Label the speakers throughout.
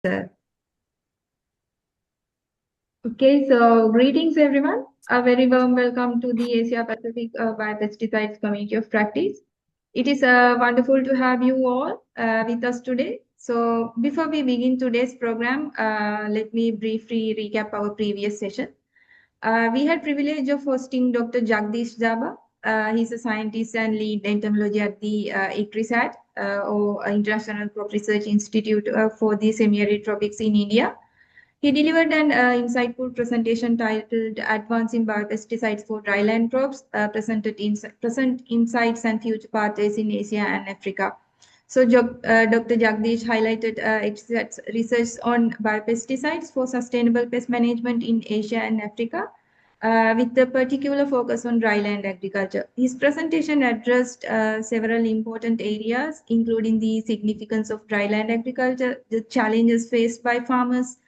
Speaker 1: Sir. Okay, so greetings everyone. A very warm welcome to the Asia Pacific Biopesticides Community of Practice. It is wonderful to have you all with us today. So before we begin today's program, let me briefly recap our previous session. We had privilege of hosting Dr. Jagdish Jaba. He's a scientist and lead entomology at the ICRISAT, or International Crop Research Institute for the Semi-Arid Tropics in India. He delivered an insightful presentation titled Advancing Biopesticides for Dryland Crops, present insights and future pathways in Asia and Africa. So, Dr. Jagdish highlighted research on biopesticides for sustainable pest management in Asia and Africa, with a particular focus on dryland agriculture. His presentation addressed several important areas, including the significance of dryland agriculture, the challenges faced by farmers,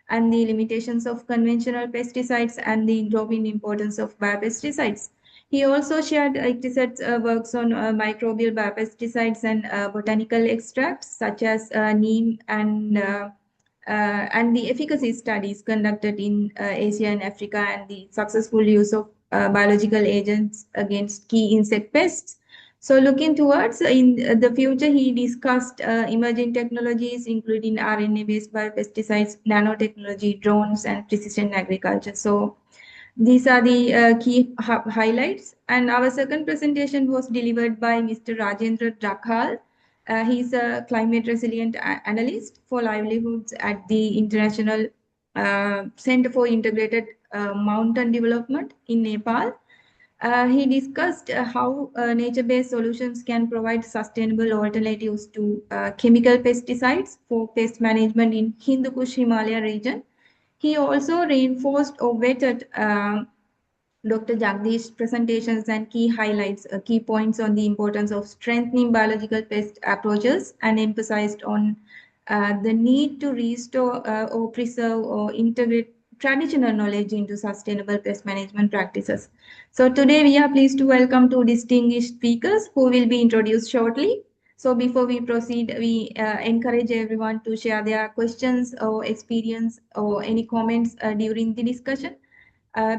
Speaker 1: and the limitations of conventional pesticides, and the growing importance of biopesticides. He also shared ICTSAT's works on microbial biopesticides and botanical extracts such as neem and the efficacy studies conducted in Asia and Africa, and the successful use of biological agents against key insect pests. So looking towards in the future, he discussed emerging technologies, including RNA-based biopesticides, nanotechnology, drones, and precision agriculture. So these are the key highlights. And our second presentation was delivered by Mr. Rajendra Drakhal. He's a climate resilient analyst for livelihoods at the International Center for Integrated Mountain Development in Nepal. He discussed how nature-based solutions can provide sustainable alternatives to chemical pesticides for pest management in Hindu Kush Himalaya region. He also reinforced or vetted Dr. Jagdish's presentations and key highlights, key points on the importance of strengthening biological pest approaches, and emphasized on the need to restore or preserve or integrate traditional knowledge into sustainable pest management practices. So today we are pleased to welcome two distinguished speakers who will be introduced shortly. So before we proceed, we encourage everyone to share their questions or experience or any comments during the discussion.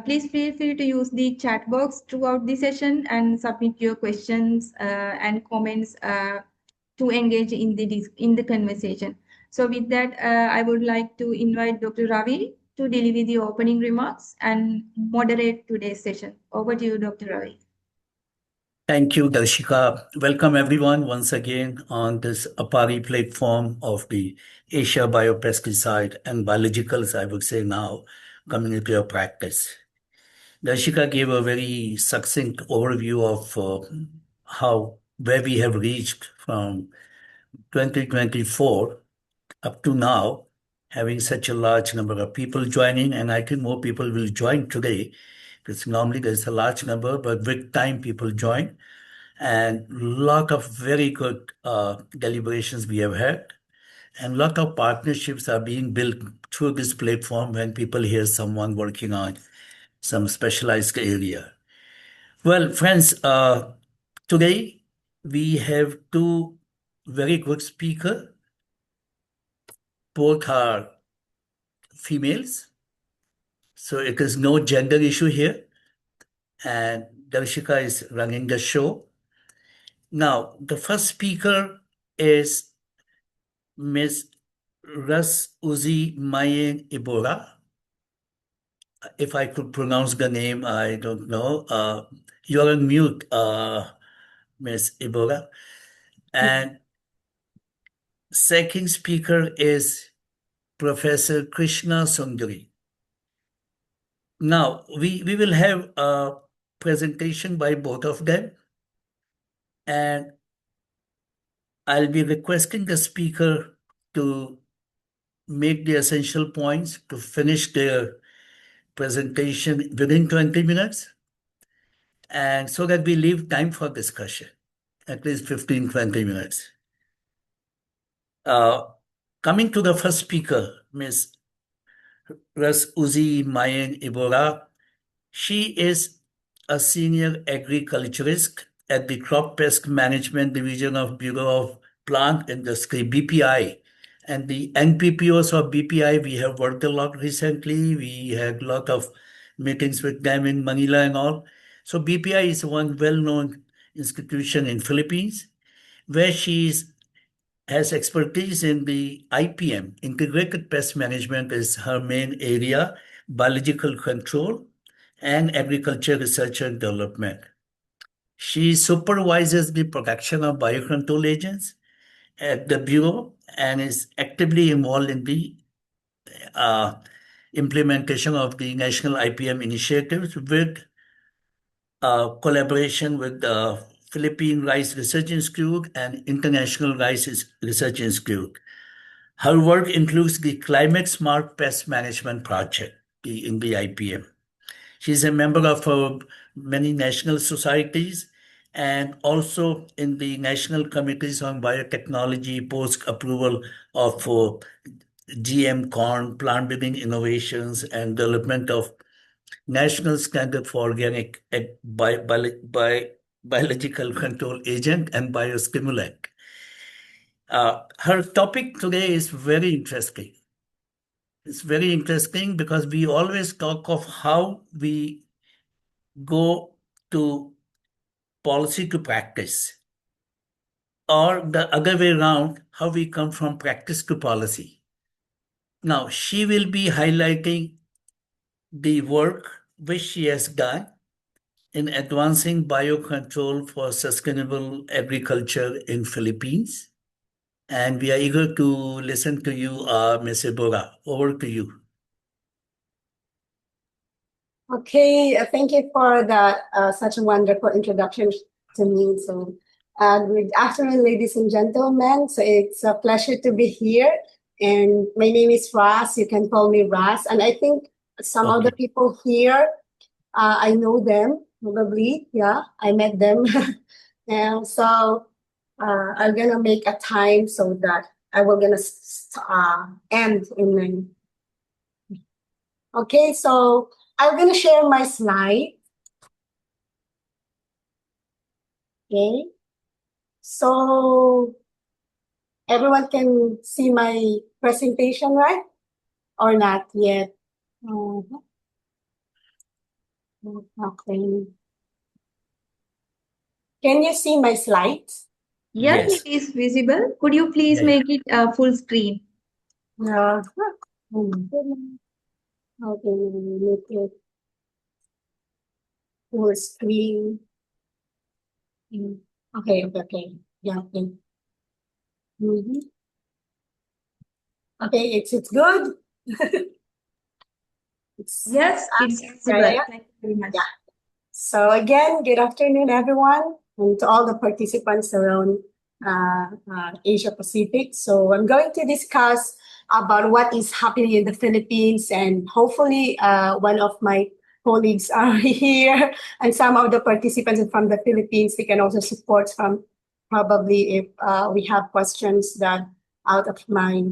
Speaker 1: Please feel free to use the chat box throughout the session and submit your questions and comments to engage in the conversation. So with that, I would like to invite Dr. Ravi to deliver the opening remarks and moderate today's session. Over to you, Dr. Ravi.
Speaker 2: Thank you, Darshika. Welcome everyone once again on this APARI platform of the Asia Biopesticide and Biologicals, I would say now, community of practice. Darshika gave a very succinct overview of where we have reached from 2024 up to now, having such a large number of people joining, and I think more people will join today, because normally there's a large number, but with time people join. And lot of very good deliberations we have had, and lot of partnerships are being built through this platform when people hear someone working on some specialized area. Well, friends, today we have two very good speakers. Both are females, so it is no gender issue here, and Darshika is running the show. Now, the first speaker is Ms. Ras Uzi Mayen Ibora. If I could pronounce the name, I don't know. You're on mute, Ms. Ibora. And second speaker is Professor Krishna Sundari. Now, we will have a presentation by both of them, and I'll be requesting the speaker to make the essential points to finish their presentation within 20 minutes, and so that we leave time for discussion, at least 15-20 minutes. Coming to the first speaker, Ms. Ras Uzi Mayen Ibora. She is a senior agriculturist at the Crop Pest Management Division of Bureau of Plant Industry, BPI, And the NPPOs or BPI, we have worked a lot recently. We had a lot of meetings with them in Manila and all. So BPI is one well-known institution in Philippines where has expertise in the IPM, integrated pest management is her main area, biological control, and agriculture research and development. She supervises the production of biocontrol agents at the Bureau and is actively involved in the uh, implementation of the national IPM initiatives with collaboration with the Philippine Rice Research Institute and International Rice Research Institute. Her work includes the Climate Smart Pest Management Project in the IPM. She is a member of many national societies and also in the National Committees on Biotechnology post-approval of GM corn, plant breeding innovations, and development of national standard for organic biological control agent and biostimulant. Her topic today is very interesting. It's very interesting because we always talk of how we go to policy to practice, or the other way around, how we come from practice to policy. Now, she will be highlighting the work which she has done in advancing biocontrol for sustainable agriculture in Philippines. And we are eager to listen to you, Ms. Iborra. Over to you.
Speaker 3: Okay, thank you for that such a wonderful introduction to me. So, good afternoon, ladies and gentlemen. So it's a pleasure to be here. And my name is Ras. You can call me Ras. And I think some of the people here, I know them probably. Yeah, I met them. And so I'm gonna make a time so that I will gonna end in my. Okay, so I'm going to share my slide. Okay. So everyone can see my presentation, right? Or not yet? Okay. Can you see my slides?
Speaker 1: Yes, it is visible. Could you please make it full screen?
Speaker 3: Yeah. Okay, make it full screen. Okay. Yeah, okay. Okay, it's good.
Speaker 1: Yes, it's visible.
Speaker 3: Yeah.
Speaker 1: Thank you very much.
Speaker 3: Yeah. So again, good afternoon, everyone, and to all the participants around Asia Pacific. So I'm going to discuss about what is happening in the Philippines, and hopefully one of my colleagues are here, and some of the participants from the Philippines, they can also support from probably if we have questions that out of my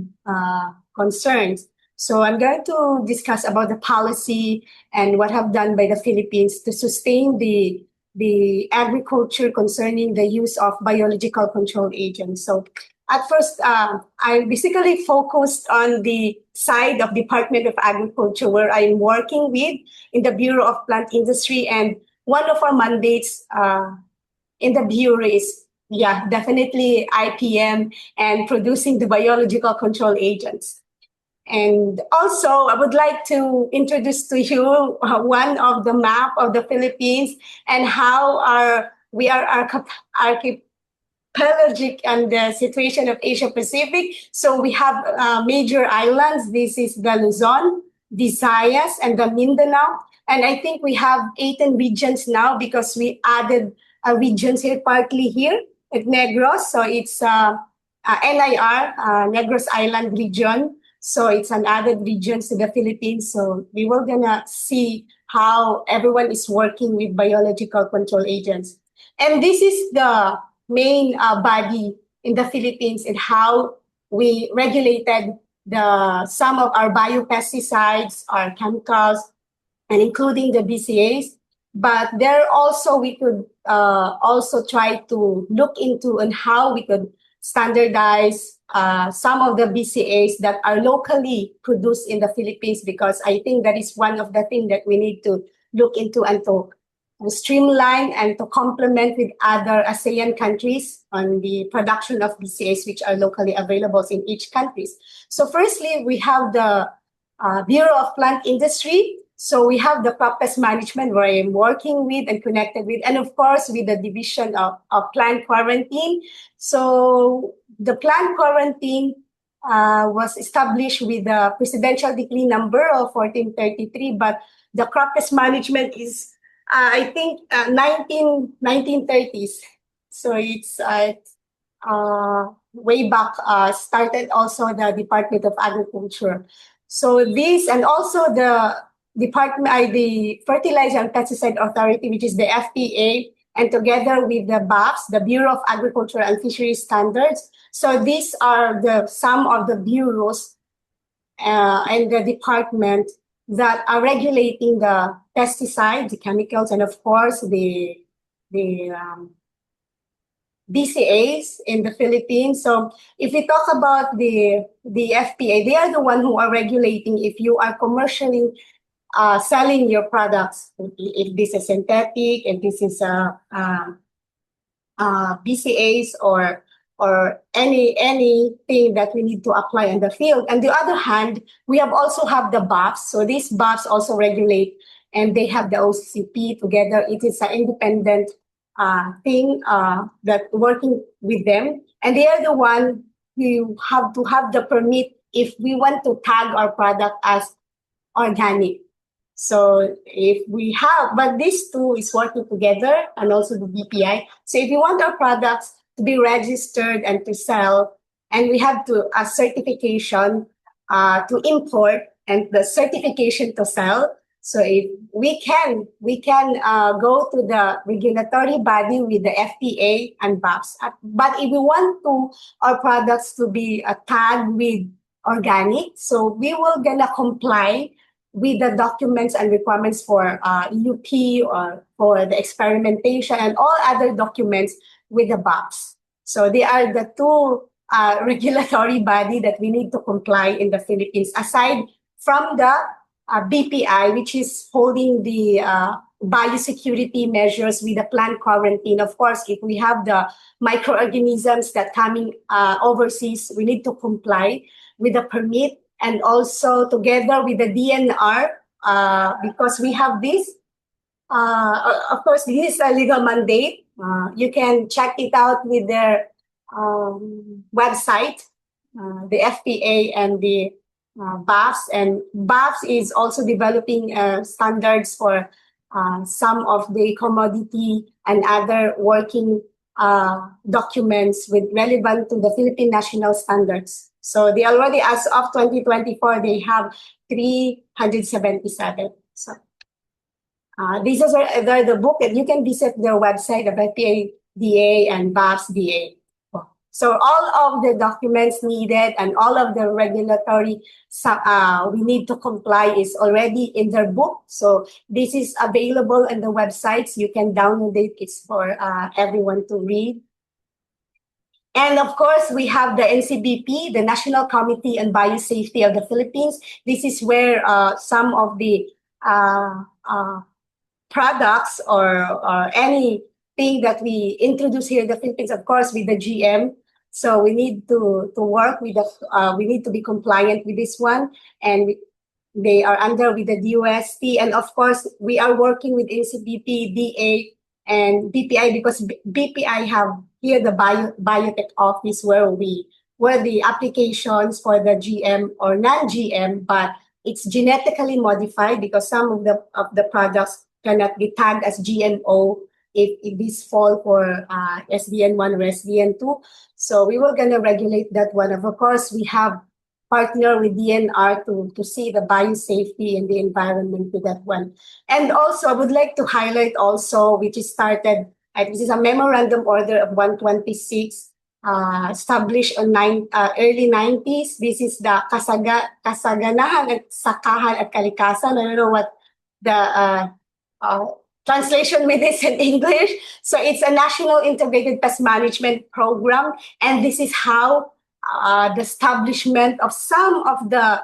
Speaker 3: concerns. So I'm going to discuss about the policy and what have done by the Philippines to sustain the agriculture concerning the use of biological control agents. So at first, I basically focused on the side of Department of Agriculture where I'm working with in the Bureau of Plant Industry. And one of our mandates in the Bureau is, definitely IPM and producing the biological control agents. And also, I would like to introduce to you one of the map of the Philippines and how we are archipelagic and the situation of Asia Pacific. So we have major islands. This is the Luzon, Visayas, and the Mindanao. And I think we have 18 regions now because we added regions here, partly here at Negros. So it's NIR, Negros Island region. So it's an added region to the Philippines. So we were gonna see how everyone is working with biological control agents. And this is the main body in the Philippines and how we regulated some of our biopesticides, our chemicals, and including the BCAs. But there also we could also try to look into on how we could standardize some of the BCAs that are locally produced in the Philippines, because I think that is one of the things that we need to look into and to streamline and to complement with other ASEAN countries on the production of BCAs which are locally available in each country. So firstly, we have the Bureau of Plant Industry. So we have the crop pest management where I am working with and connected with, and of course with the division of plant quarantine. So the plant quarantine was established with the presidential decree number of 1433, but the crop pest management is, I think, 1930s. So it's way back, started also the Department of Agriculture. So this, and also the the Fertilizer and Pesticide Authority, which is the FTA, and together with the BAPS, the Bureau of Agriculture and Fisheries Standards. So these are some of the bureaus and the department that are regulating the pesticides, the chemicals, and of course the BCAs in the Philippines. So if we talk about the FTA, they are the one who are regulating if you are commercially selling your products, if this is synthetic, if this is BCAs or anything that we need to apply in the field. On the other hand, we also have the BAPS. So these BAPS also regulate, and they have the OCCP together. It is an independent thing that working with them, and they are the one who have to have the permit if we want to tag our product as organic. So if we have, but these two is working together, and also the BPI. So if you want our products to be registered and to sell, and we have to a certification to import and the certification to sell. So if we can go to the regulatory body with the FTA and BAPS. But if we want our products to be tagged with organic, so we will gonna comply with the documents and requirements for EUP or for the experimentation and all other documents with the BAPS. So they are the two regulatory body that we need to comply in the Philippines, aside from the BPI, which is holding the biosecurity measures with the plant quarantine. Of course, if we have the microorganisms that coming overseas, we need to comply with the permit, and also together with the DNR, because we have this. Of course, this is a legal mandate. You can check it out with their website, the FTA and the BAPS. And BAPS is also developing standards for some of the commodity and other working documents with relevant to the Philippine national standards. So they already, as of 2024, they have 377. So these are the book, and you can visit their website of FTA DA and BAPS DA. So all of the documents needed and all of the regulatory we need to comply is already in their book. So this is available on the websites. You can download it. It's for everyone to read. And of course, we have the NCBP, the National Committee on Biosafety of the Philippines. This is where some of the products or anything that we introduce here in the Philippines, of course, with the GM. So we need to work with we need to be compliant with this one, and they are under with the DOST, and of course we are working with NCBP, DA, and BPI, because BPI have here the biotech office where the applications for the GM or non-GM, but it's genetically modified, because some of the products cannot be tagged as GMO if this fall for SDN1 or SDN2. So we were gonna regulate that one. Of course, we have partner with DNR to see the biosafety and the environment with that one. And also, I would like to highlight also, which is started, this is a memorandum order of 126, established in early 90s. This is the Kasaganahan at Sakahan at Kalikasan. I don't know what the translation with this in English. So it's a national integrated pest management program. And this is how the establishment of some of the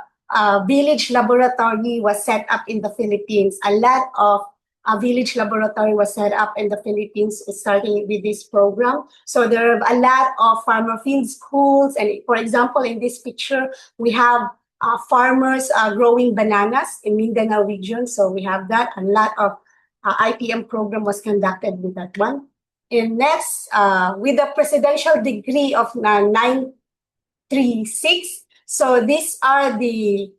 Speaker 3: village laboratory was set up in the Philippines. A lot of a village laboratory was set up in the Philippines starting with this program. So there are a lot of farmer field schools. And for example, in this picture, we have farmers growing bananas in Mindanao region. So we have that. A lot of IPM program was conducted with that one. And next, with the presidential degree of 936. So these are the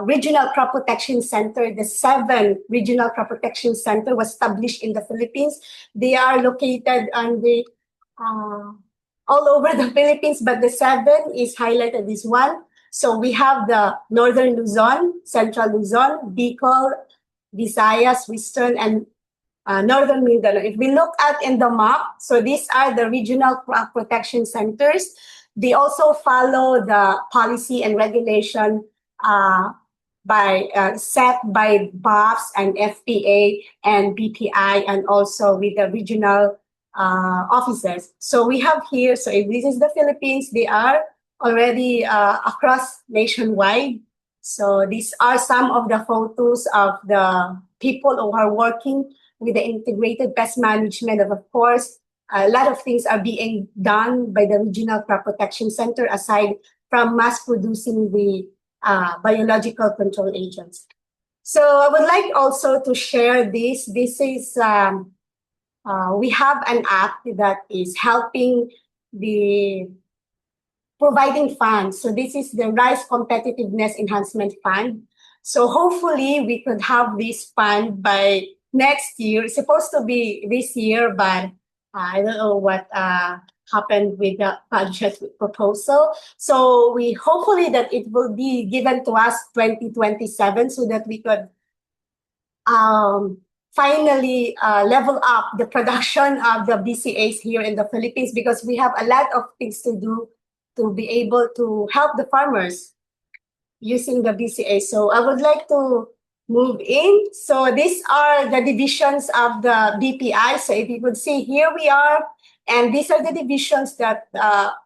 Speaker 3: regional crop protection center. The 7 regional crop protection center was established in the Philippines. They are located on the all over the Philippines, but the 7 is highlighted this one. So we have the Northern Luzon, Central Luzon, Bicol, Visayas, Western, and Northern Mindanao. If we look at in the map, so these are the regional crop protection centers. They also follow the policy and regulation set by BOFs and FPA and BPI, and also with the regional offices. So we have here, so if this is the Philippines, they are already across nationwide. So these are some of the photos of the people who are working with the integrated pest management. Of course, a lot of things are being done by the Regional Crop Protection Center aside from mass producing the biological control agents. So I would like also to share this. This is, we have an app that is helping the providing funds. So this is the Rice Competitiveness Enhancement Fund. So hopefully we could have this fund by next year. It's supposed to be this year, but I don't know what happened with the budget proposal. So we hopefully that it will be given to us 2027 so that we could finally level up the production of the BCAs here in the Philippines, because we have a lot of things to do to be able to help the farmers using the BCA. So I would like to move in. So these are the divisions of the BPI. So if you could see, here we are, and these are the divisions that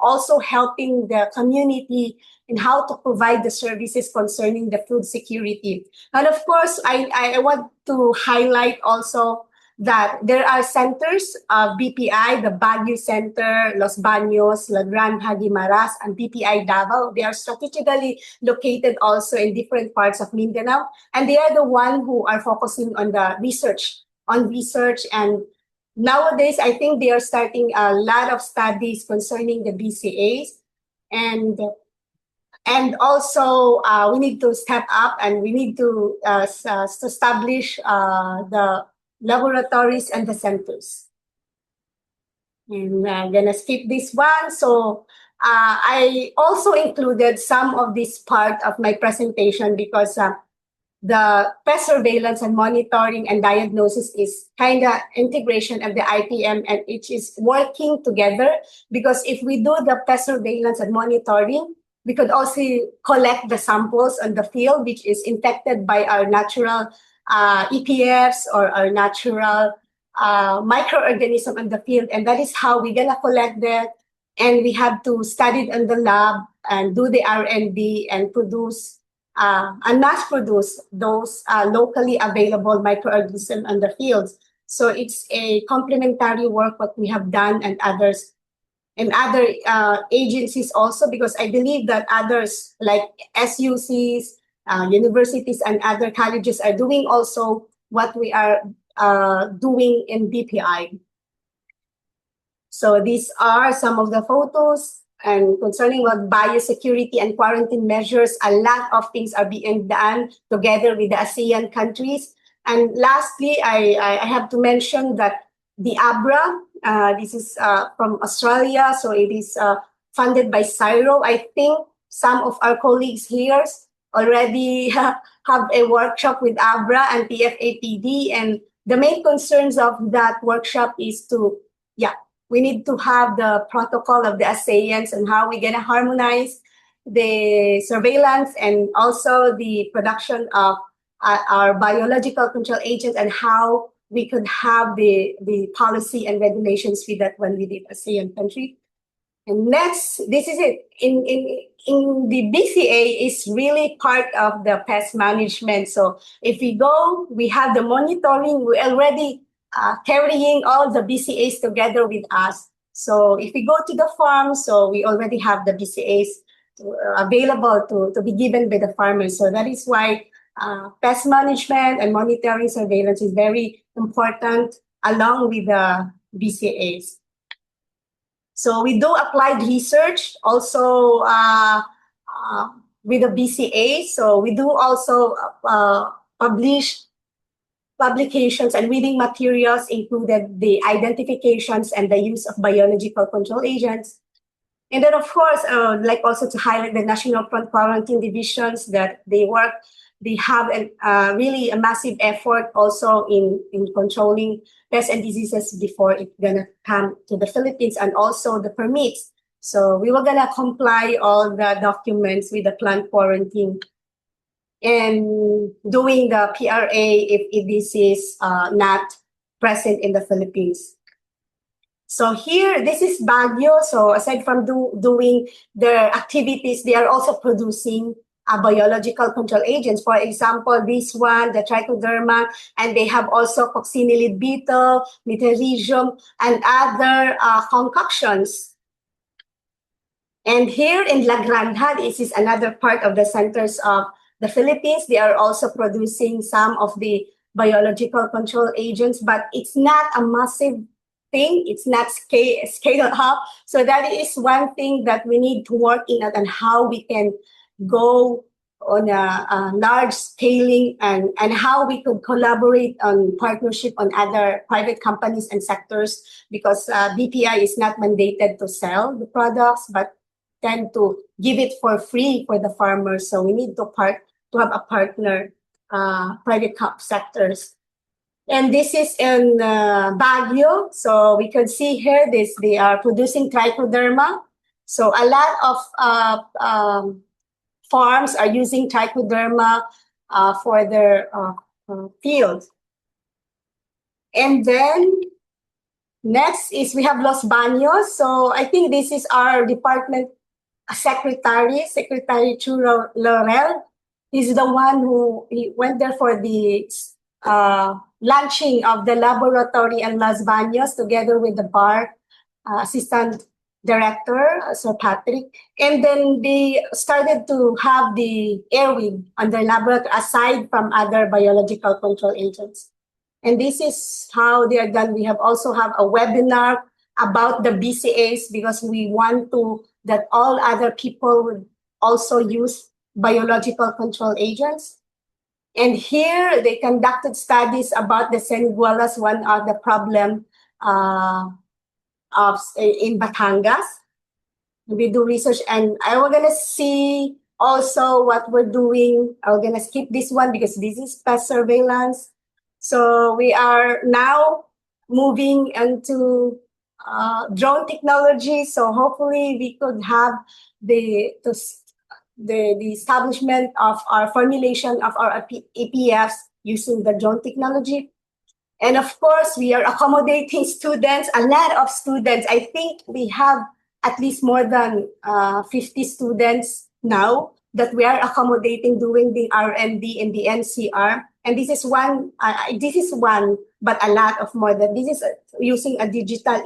Speaker 3: also helping the community in how to provide the services concerning the food security. And of course, I want to highlight also that there are centers of BPI, the Baguio Center, Los Baños, La Granja, Guimaras, and BPI Davao. They are strategically located also in different parts of Mindanao, and they are the one who are focusing on the research, and nowadays I think they are starting a lot of studies concerning the BCAs, and also we need to step up and we need to establish the laboratories and the centers. And I'm gonna skip this one. So I also included some of this part of my presentation because the pest surveillance and monitoring and diagnosis is kind of integration of the IPM, and it is working together, because if we do the pest surveillance and monitoring, we could also collect the samples on the field, which is infected by our natural EPFs or our natural microorganism in the field, and that is how we're gonna collect that. And we have to study it in the lab and do the R&D and produce and mass produce those locally available microorganisms in the fields. So it's a complementary work what we have done and others and other agencies also, because I believe that others like SUCs, universities and other colleges are doing also what we are doing in BPI. So these are some of the photos, and concerning what biosecurity and quarantine measures, a lot of things are being done together with the ASEAN countries. And lastly, I have to mention that the ABRA, this is from Australia, so it is funded by CSIRO. I think some of our colleagues here already have a workshop with ABRA and PFAPD, and the main concerns of that workshop is to, we need to have the protocol of the ASEANs and how we're gonna harmonize the surveillance and also the production of our biological control agents, and how we could have the policy and regulations with that when we did ASEAN country. And next, this is it. In the BCA is really part of the pest management. So if we go, we have the monitoring. We're already carrying all the BCAs together with us. So if we go to the farm, so we already have the BCAs available to be given by the farmers. So that is why pest management and monitoring surveillance is very important along with the BCAs. So we do applied research also with the BCA. So we do also publish publications and reading materials, included the identifications and the use of biological control agents. And then, of course, like also to highlight the National Front Quarantine Divisions that they have really a massive effort also in controlling pests and diseases before it's gonna come to the Philippines, and also the permits. So we were gonna comply all the documents with the plant quarantine and doing the PRA if this is not present in the Philippines. So here, this is Baguio. So aside from doing their activities, they are also producing biological control agents. For example, this one, the trichoderma, and they have also coccinellid beetle, metarhizium, and other concoctions. And here in La Granja, this is another part of the centers of the Philippines. They are also producing some of the biological control agents, but it's not a massive thing. It's not scaled up. So that is one thing that we need to work in on how we can go on a large scaling and how we could collaborate on partnership on other private companies and sectors, because BPI is not mandated to sell the products, but tend to give it for free for the farmers. So we need to have a partner, private sectors. And this is in Baguio. So we can see here they are producing trichoderma. So a lot of farms are using trichoderma for their fields. And then next is we have Los Baños. So I think this is our department secretary, Secretary Chu Laurel. He's the one who went there for the launching of the laboratory in Los Baños together with the bar assistant director, Sir Patrick. And then they started to have the airwig on their laboratory aside from other biological control agents. And this is how they are done. We have also have a webinar about the BCAs, because we want that all other people would also use biological control agents. And here they conducted studies about the Seniguelas, one of the problem in Batangas. We do research, and I was gonna see also what we're doing. I'm gonna skip this one because this is pest surveillance. So we are now moving into drone technology. So hopefully we could have the establishment of our formulation of our EPFs using the drone technology. And of course, we are accommodating students, a lot of students. I think we have at least more than 50 students now that we are accommodating doing the R&D in the NCR. And this is one, but a lot of more than this is using a digital.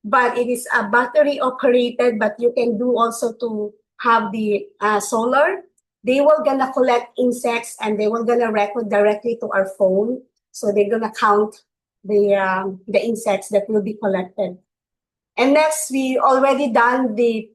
Speaker 3: But it is a battery operated, but you can do also to have the solar. They were gonna collect insects and they were gonna record directly to our phone. So they're gonna count the insects that will be collected. And next, we already done the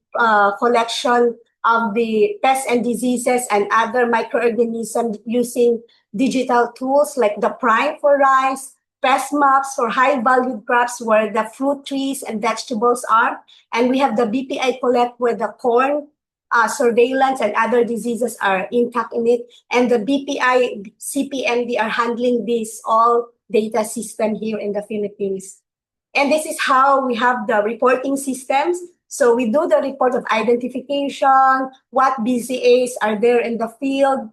Speaker 3: collection of the pests and diseases and other microorganisms using digital tools like the Prime for rice, pest maps for high-valued crops where the fruit trees and vegetables are. And we have the BPI collect where the corn surveillance and other diseases are intact in it. And the BPI, CPMD are handling this all data system here in the Philippines. And this is how we have the reporting systems. So we do the report of identification, what BCAs are there in the field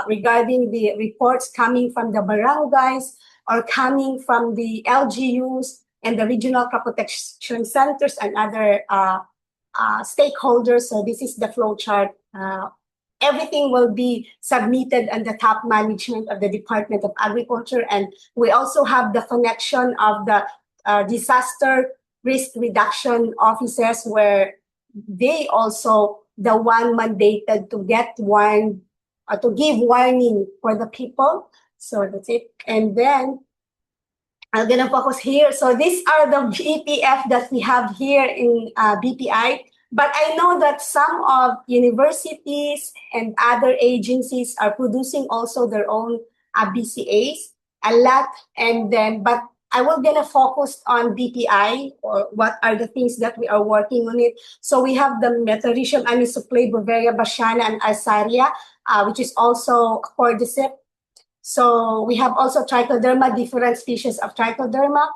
Speaker 3: regarding the reports coming from the barangays. or coming from the LGUs and the regional crop protection centers and other stakeholders. So this is the flow chart. Everything will be submitted on the top management of the Department of Agriculture. And we also have the connection of the disaster risk reduction offices, where they also the one mandated to get warned, to give warning for the people. So that's it. And then I'm gonna focus here. So these are the BPF that we have here in BPI. But I know that some of universities and other agencies are producing also their own BCAs, a lot. And then, but I will gonna focus on BPI, or what are the things that we are working on it. So we have the Metarhizium anisoplay, Bovaria bassiana, and Arsaria, which is also cordyceps. So we have also Trichoderma, different species of Trichoderma.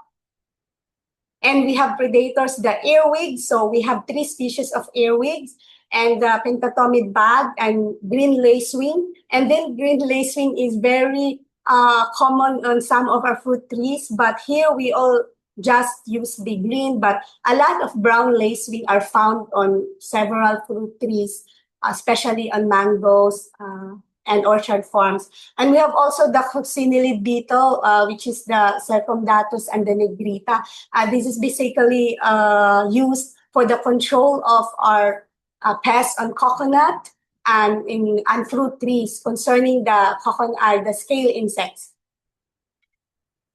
Speaker 3: And we have predators, the earwigs. So we have 3 species of earwigs, and the pentatomid bag and green lacewing. And then green lacewing is very common on some of our fruit trees, but here we all just use the green, but a lot of brown lacewing are found on several fruit trees, especially on mangoes and orchard farms. And we have also the coccinellid beetle, which is the circumdatus and the negrita. This is basically used for the control of our pests on coconut and fruit trees concerning the scale insects.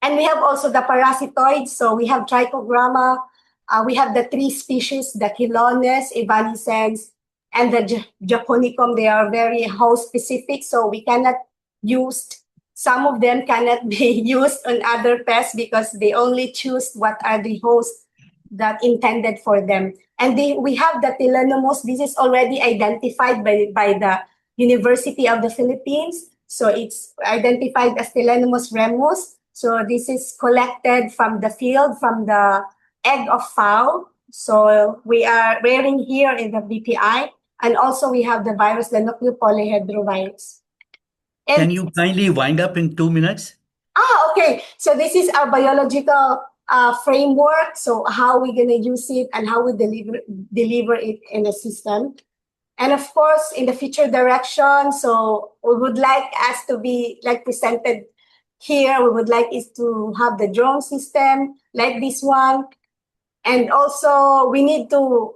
Speaker 3: And we have also the parasitoids. So we have Trichogramma. We have the 3 species, the Chilones, evanescens, and the Japonicum. They are very host specific, so we cannot use, some of them cannot be used on other pests because they only choose what are the hosts that intended for them. And we have the Telenomus. This is already identified by the University of the Philippines. So it's identified as Telenomus remus. So this is collected from the field, from the egg of fowl. So we are rearing here in the BPI. And also we have the virus, the nucleopolyhedrovirus. And
Speaker 2: Can you kindly wind up in 2 minutes?
Speaker 3: Okay. So this is our biological framework. So how we're going to use it and how we deliver it in the system. And of course, in the future direction, so we would like us to be like presented here. We would like is to have the drone system like this one. And also we need to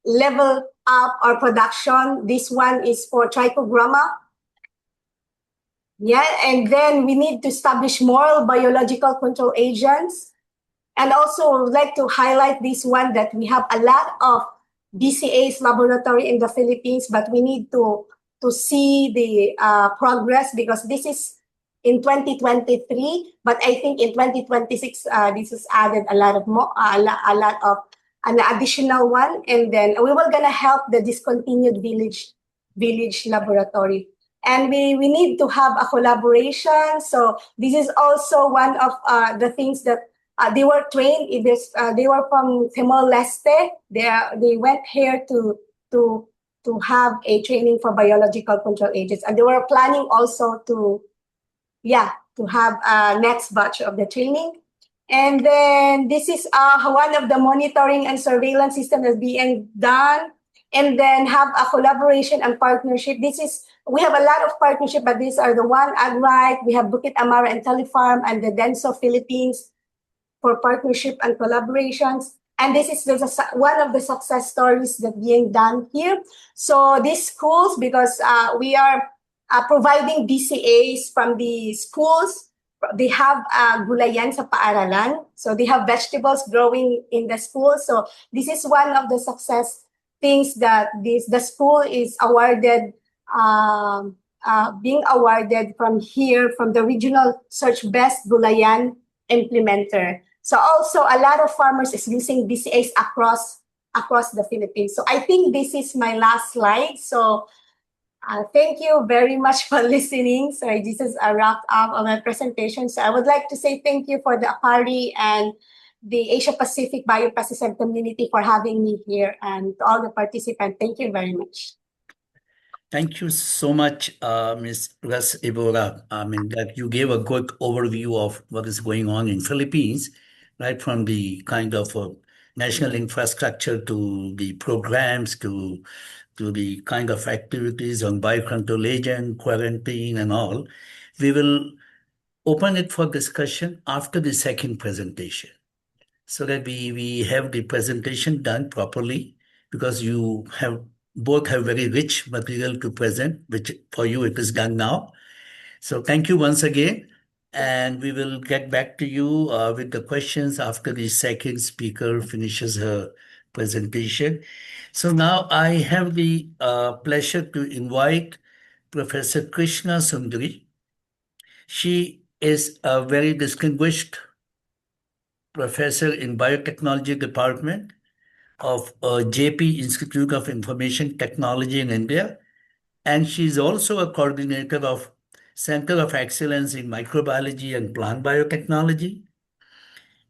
Speaker 3: level up our production. This one is for Trichogramma. Yeah, and then we need to establish more biological control agents. And also I would like to highlight this one, that we have a lot of BCA's laboratory in the Philippines, but we need to see the progress, because this is in 2023, but I think in 2026 this is added a lot of more, a lot of an additional one, and then we will gonna help the discontinued village laboratory. And we need to have a collaboration. So this is also one of the things that they were trained in this. They were from Timor-Leste. They went here to have a training for biological control agents, and they were planning also to have next batch of the training. And then this is one of the monitoring and surveillance system that's being done. And then have a collaboration and partnership. We have a lot of partnership, but these are the one AgRight. We have Bukit Amara and Telefarm and the Denso Philippines for partnership and collaborations. And this is one of the success stories that being done here. So these schools, because we are providing BCAs from the schools, they have gulayan sa paaralan. So they have vegetables growing in the school. So this is one of the success things that the school is awarded, being awarded from here, from the regional search best gulayan implementer. So also a lot of farmers is using BCAs across the Philippines. So I think this is my last slide. So thank you very much for listening. So this is a wrap up of my presentation. So I would like to say thank you for the APARI and the Asia Pacific Biopesticide community for having me here, and to all the participants, thank you very much.
Speaker 2: Thank you so much, Ms. Ras Ibora. I mean, that you gave a good overview of what is going on in Philippines, right from the kind of national infrastructure to the programs to the kind of activities on biocontrol agent, quarantine, and all. We will open it for discussion after the second presentation so that we have the presentation done properly because you have both have very rich material to present, which for you it is done now. So thank you once again. And we will get back to you with the questions after the second speaker finishes her presentation. So now I have the pleasure to invite Professor Krishna Sundari. She is a very distinguished professor in biotechnology department of JP Institute of Information Technology in India. And she's also a coordinator of Center of Excellence in Microbiology and Plant Biotechnology,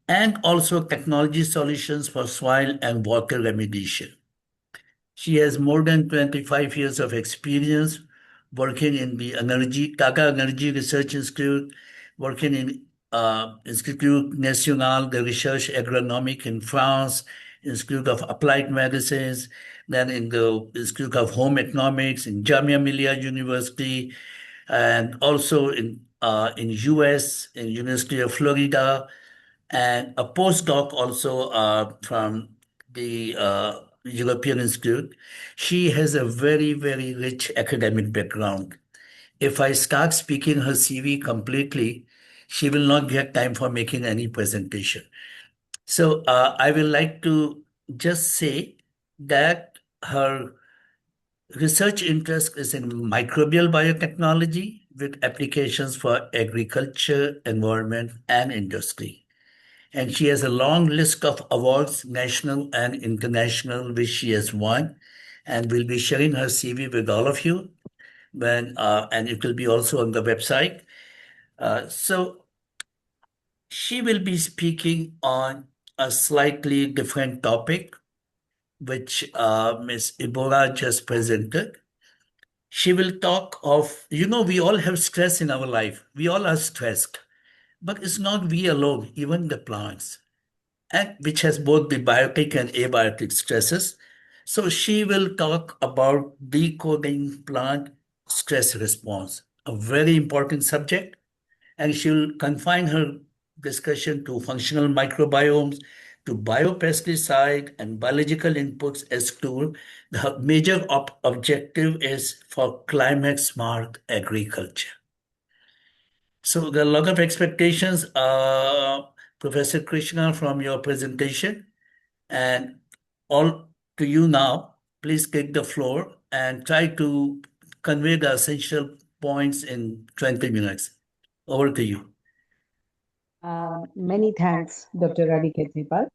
Speaker 2: and also technology solutions for soil and water remediation. She has more than 25 years of experience working in the Tata Energy Research Institute, working in Institut National de Recherche Agronomique in France, Institute of Applied Medicines, then in the Institute of Home Economics in Jamia Millia University, and also in US, in University of Florida, and a postdoc also from the European Institute. She has a very, very rich academic background. If I start speaking her CV completely, she will not get time for making any presentation. So I will like to just say that her research interest is in microbial biotechnology with applications for agriculture, environment, and industry. And she has a long list of awards, national and international, which she has won, and will be sharing her CV with all of you. And it will be also on the website. So she will be speaking on a slightly different topic, which Ms. Ibora just presented. She will talk of, we all have stress in our life. We all are stressed, but it's not we alone, even the plants, and which has both the biotic and abiotic stresses. So she will talk about decoding plant stress response, a very important subject, and she'll confine her discussion to functional microbiomes, to biopesticide and biological inputs as tool. The major objective is for climate smart agriculture. So there are a lot of expectations, Professor Krishna, from your presentation, and all to you now. Please take the floor and try to convey the essential points in 20 minutes. Over to you.
Speaker 4: Many thanks, Dr. Ravi Khetripal.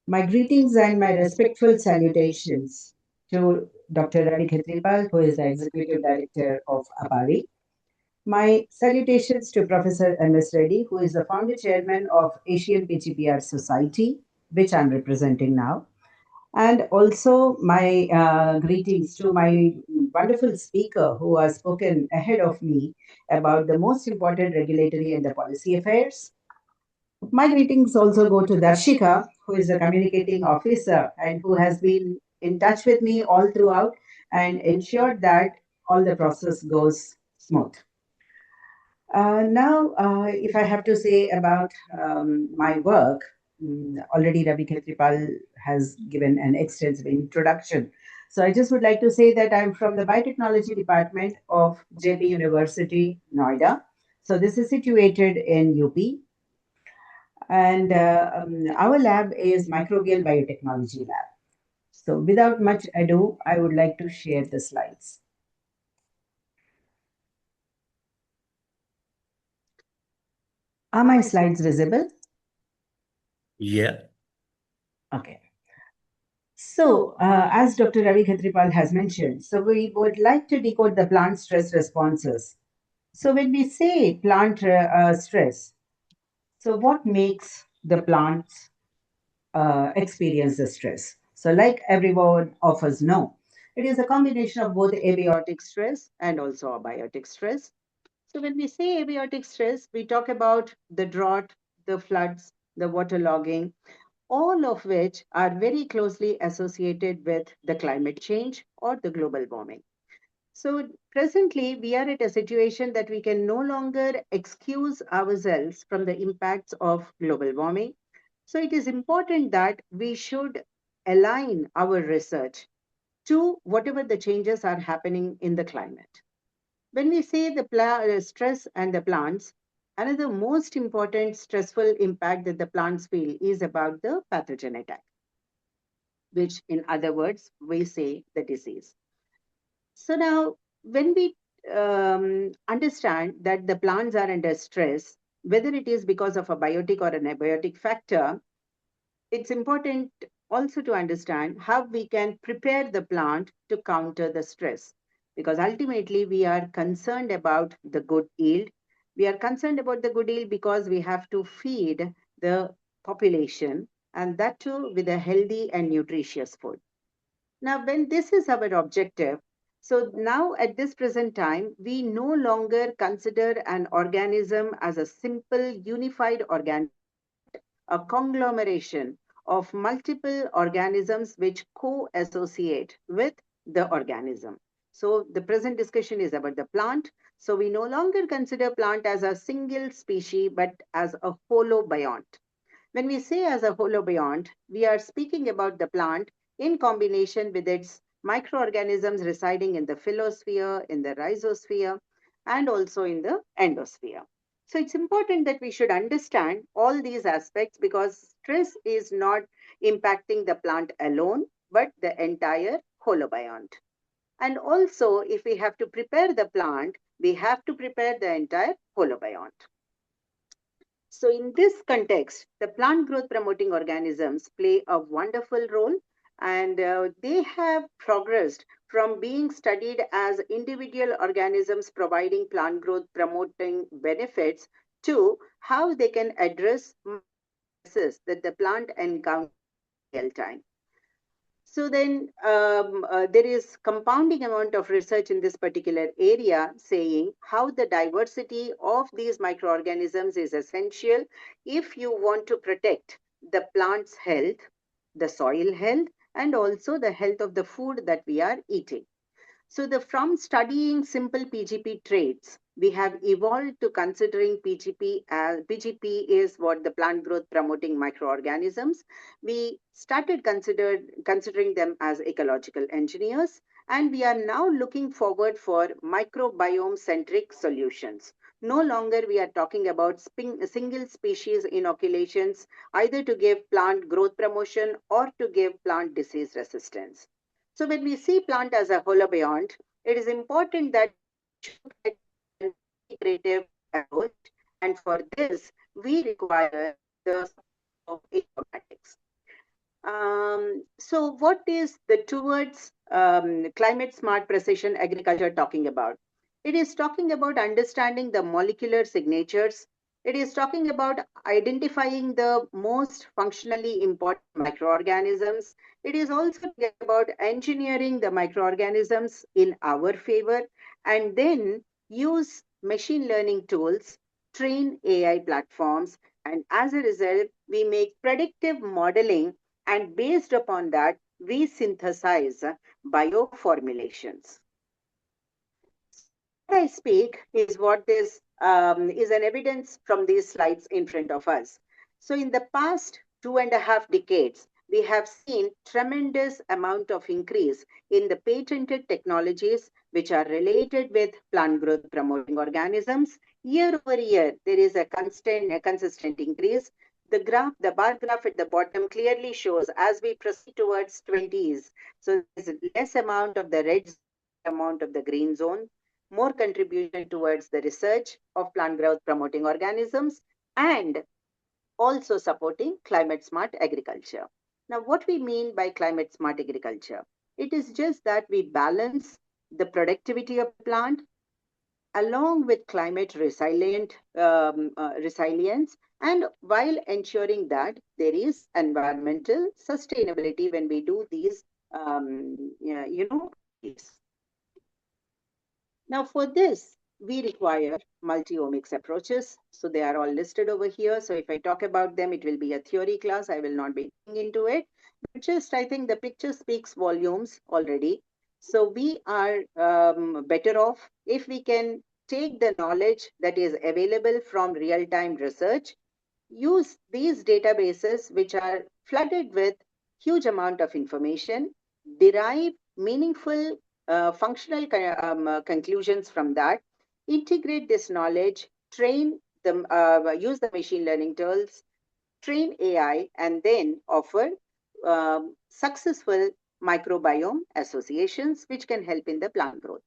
Speaker 4: My greetings and my respectful salutations to Dr. Ravi Khetripal, who is the Executive Director of ABARI. My salutations to Professor M.S. Reddy, who is the founder chairman of Asian PGPR Society, which I'm representing now. And also my greetings to my wonderful speaker who has spoken ahead of me about the most important regulatory and the policy affairs. My greetings also go to Darshika, who is a communicating officer and who has been in touch with me all throughout and ensured that all the process goes smooth. Now, if I have to say about my work, already Ravi Khetripal has given an extensive introduction. So I just would like to say that I'm from the Biotechnology Department of JP University, Noida. So this is situated in UP. And our lab is Microbial Biotechnology Lab. So without much ado, I would like to share the slides. Are my slides visible?
Speaker 2: Yeah.
Speaker 4: Okay. So, as Dr. Ravi Khetripal has mentioned, so we would like to decode the plant stress responses. So when we say plant stress, so what makes the plants experience the stress? So like everyone of us know, It is a combination of both abiotic stress and also abiotic stress. So when we say abiotic stress, we talk about the drought, the floods, the waterlogging, all of which are very closely associated with the climate change or the global warming. So presently, we are at a situation that we can no longer excuse ourselves from the impacts of global warming. So it is important that we should align our research to whatever the changes are happening in the climate. When we say the stress and the plants, another most important stressful impact that the plants feel is about the pathogen attack, which in other words, we say the disease. So now, when we understand that the plants are under stress, whether it is because of a biotic or an abiotic factor, it's important also to understand how we can prepare the plant to counter the stress. Because ultimately, we are concerned about the good yield. We are concerned about the good yield because we have to feed the population, and that too with a healthy and nutritious food. Now, when this is our objective, so now at this present time, we no longer consider an organism as a simple unified organism, but a conglomeration of multiple organisms which co-associate with the organism. So the present discussion is about the plant. So we no longer consider plant as a single species, but as a holobiont. When we say as a holobiont, we are speaking about the plant in combination with its microorganisms residing in the phyllosphere, in the rhizosphere, and also in the endosphere. So it's important that we should understand all these aspects because stress is not impacting the plant alone, but the entire holobiont. And also, if we have to prepare the plant, we have to prepare the entire holobiont. So in this context, the plant growth promoting organisms play a wonderful role, and they have progressed from being studied as individual organisms providing plant growth promoting benefits to how they can address multiple stresses that the plant encounters in real time. So then there is compounding amount of research in this particular area saying how the diversity of these microorganisms is essential if you want to protect the plant's health, the soil health, and also the health of the food that we are eating. So from studying simple PGP traits, we have evolved to considering PGP as PGP is what the plant growth promoting microorganisms. We started considering them as ecological engineers, and we are now looking forward for microbiome centric solutions. No longer we are talking about single species inoculations, either to give plant growth promotion or to give plant disease resistance. So when we see plant as a holobiont, it is important that we should get an integrative approach. And for this, we require the support of informatics. So what is the towards climate smart precision agriculture talking about? It is talking about understanding the molecular signatures. It is talking about identifying the most functionally important microorganisms. It is also about engineering the microorganisms in our favor and then use machine learning tools, train AI platforms, and as a result, we make predictive modeling, and based upon that, we synthesize bioformulations. So what I speak is what this is an evidence from these slides in front of us. So in the past 2.5 decades, we have seen tremendous amount of increase in the patented technologies which are related with plant growth promoting organisms. Year over year, there is a consistent increase. The bar graph at the bottom clearly shows as we proceed towards 20s, so there's less amount of the red zone, more amount of the green zone, more contribution towards the research of plant growth promoting organisms, and also supporting climate smart agriculture. Now, what we mean by climate smart agriculture? It is just that we balance the productivity of the plant along with climate resilience, and while ensuring that there is environmental sustainability when we do these beliefs. Now, for this, we require multi-omics approaches. So they are all listed over here. So if I talk about them, it will be a theory class. I will not be getting into it. But just, I think the picture speaks volumes already. So we are better off if we can take the knowledge that is available from real-time research, use these databases which are flooded with huge amount of information, derive meaningful functional conclusions from that, integrate this knowledge, train them, use the machine learning tools, train AI, and then offer successful microbiome associations which can help in the plant growth.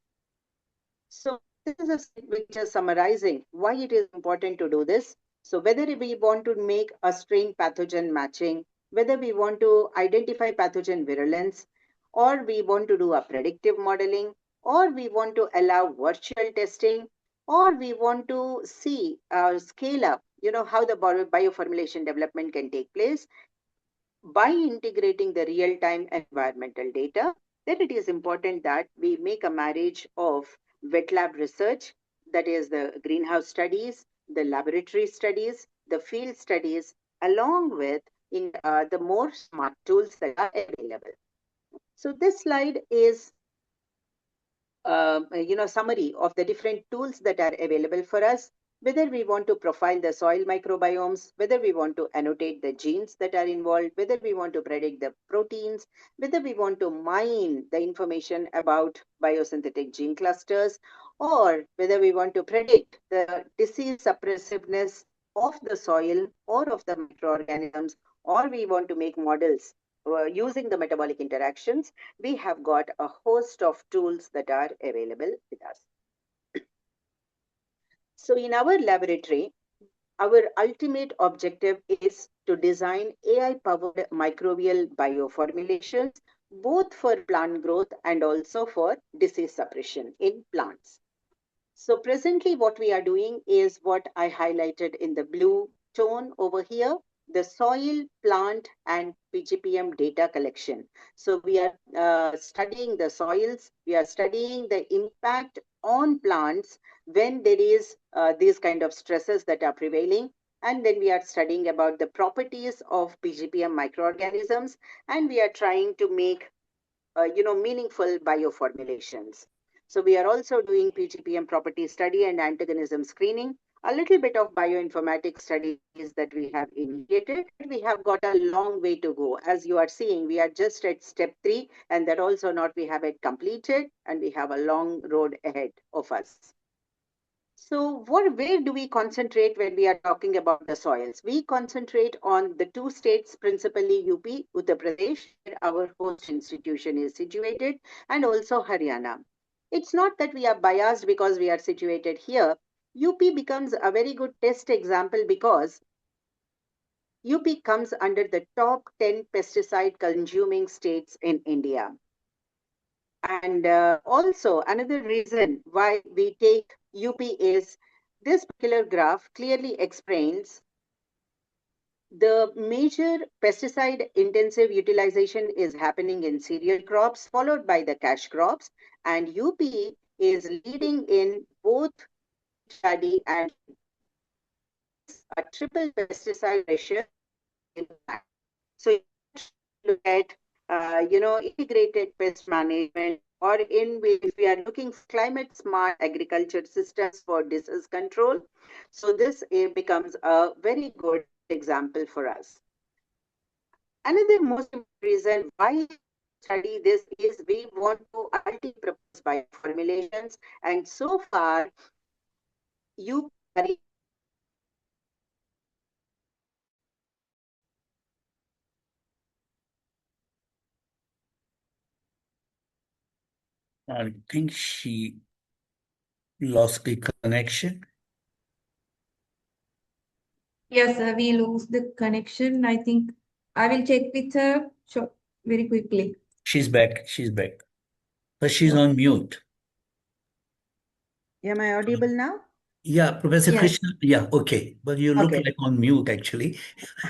Speaker 4: So this is a slide which is summarizing why it is important to do this. So whether we want to make a strain pathogen matching, whether we want to identify pathogen virulence, or we want to do a predictive modeling, or we want to allow virtual testing, or we want to see scale up, how the bioformulation development can take place by integrating the real-time environmental data, then it is important that we make a marriage of wet lab research, that is the greenhouse studies, the laboratory studies, the field studies, along with the more smart tools that are available. So this slide is summary of the different tools that are available for us, whether we want to profile the soil microbiomes, whether we want to annotate the genes that are involved, whether we want to predict the proteins, whether we want to mine the information about biosynthetic gene clusters, or whether we want to predict the disease suppressiveness of the soil or of the microorganisms, or we want to make models using the metabolic interactions. We have got a host of tools that are available with us. So in our laboratory, our ultimate objective is to design AI-powered microbial bioformulations, both for plant growth and also for disease suppression in plants. So presently what we are doing is what I highlighted in the blue tone over here, the soil, plant, and PGPM data collection. So we are studying the soils, we are studying the impact on plants when there is these kind of stresses that are prevailing. And then we are studying about the properties of PGPM microorganisms, and we are trying to make meaningful bioformulations. So we are also doing PGPM property study and antagonism screening, a little bit of bioinformatics studies that we have initiated. We have got a long way to go. As you are seeing, we are just at step 3, and that also not we have it completed, and we have a long road ahead of us. So where do we concentrate when we are talking about the soils? We concentrate on the 2 states, principally UP, Uttar Pradesh, where our host institution is situated, and also Haryana. It's not that we are biased because we are situated here. UP becomes a very good test example because UP comes under the top 10 pesticide consuming states in India. And also another reason why we take UP is this particular graph clearly explains the major pesticide intensive utilization is happening in cereal crops, followed by the cash crops, and UP is leading in both paddy and a triple pesticide ratio in that. So you look at integrated pest management, or if we are looking for climate smart agriculture systems for disease control. So this becomes a very good example for us. Another most important reason why we study this is we want to ultimately propose bioformulations, and so far you carry
Speaker 2: I think she lost the connection.
Speaker 1: Yes, we lose the connection. I think I will check with her very quickly.
Speaker 2: She's back. She's back. But she's on mute.
Speaker 4: Am I audible now?
Speaker 2: Yeah, Professor
Speaker 1: Yes.
Speaker 2: Krishna. Yeah, okay. But you look
Speaker 4: Okay.
Speaker 2: like on mute actually.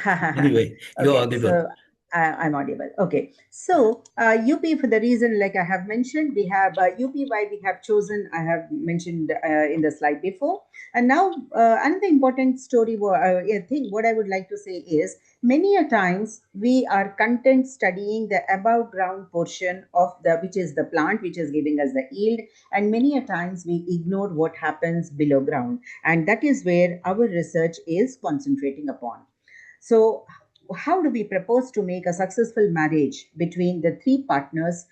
Speaker 2: Anyway, you're
Speaker 4: Okay,
Speaker 2: audible.
Speaker 4: so I'm audible. Okay. So, UP, for the reason like I have mentioned, we have UP why we have chosen, I have mentioned in the slide before. And now, another important story, thing, what I would like to say is many a times we are content studying the above ground portion of the, which is the plant, which is giving us the yield. And many a times we ignore what happens below ground. And that is where our research is concentrating upon. So, how do we propose to make a successful marriage between the three partners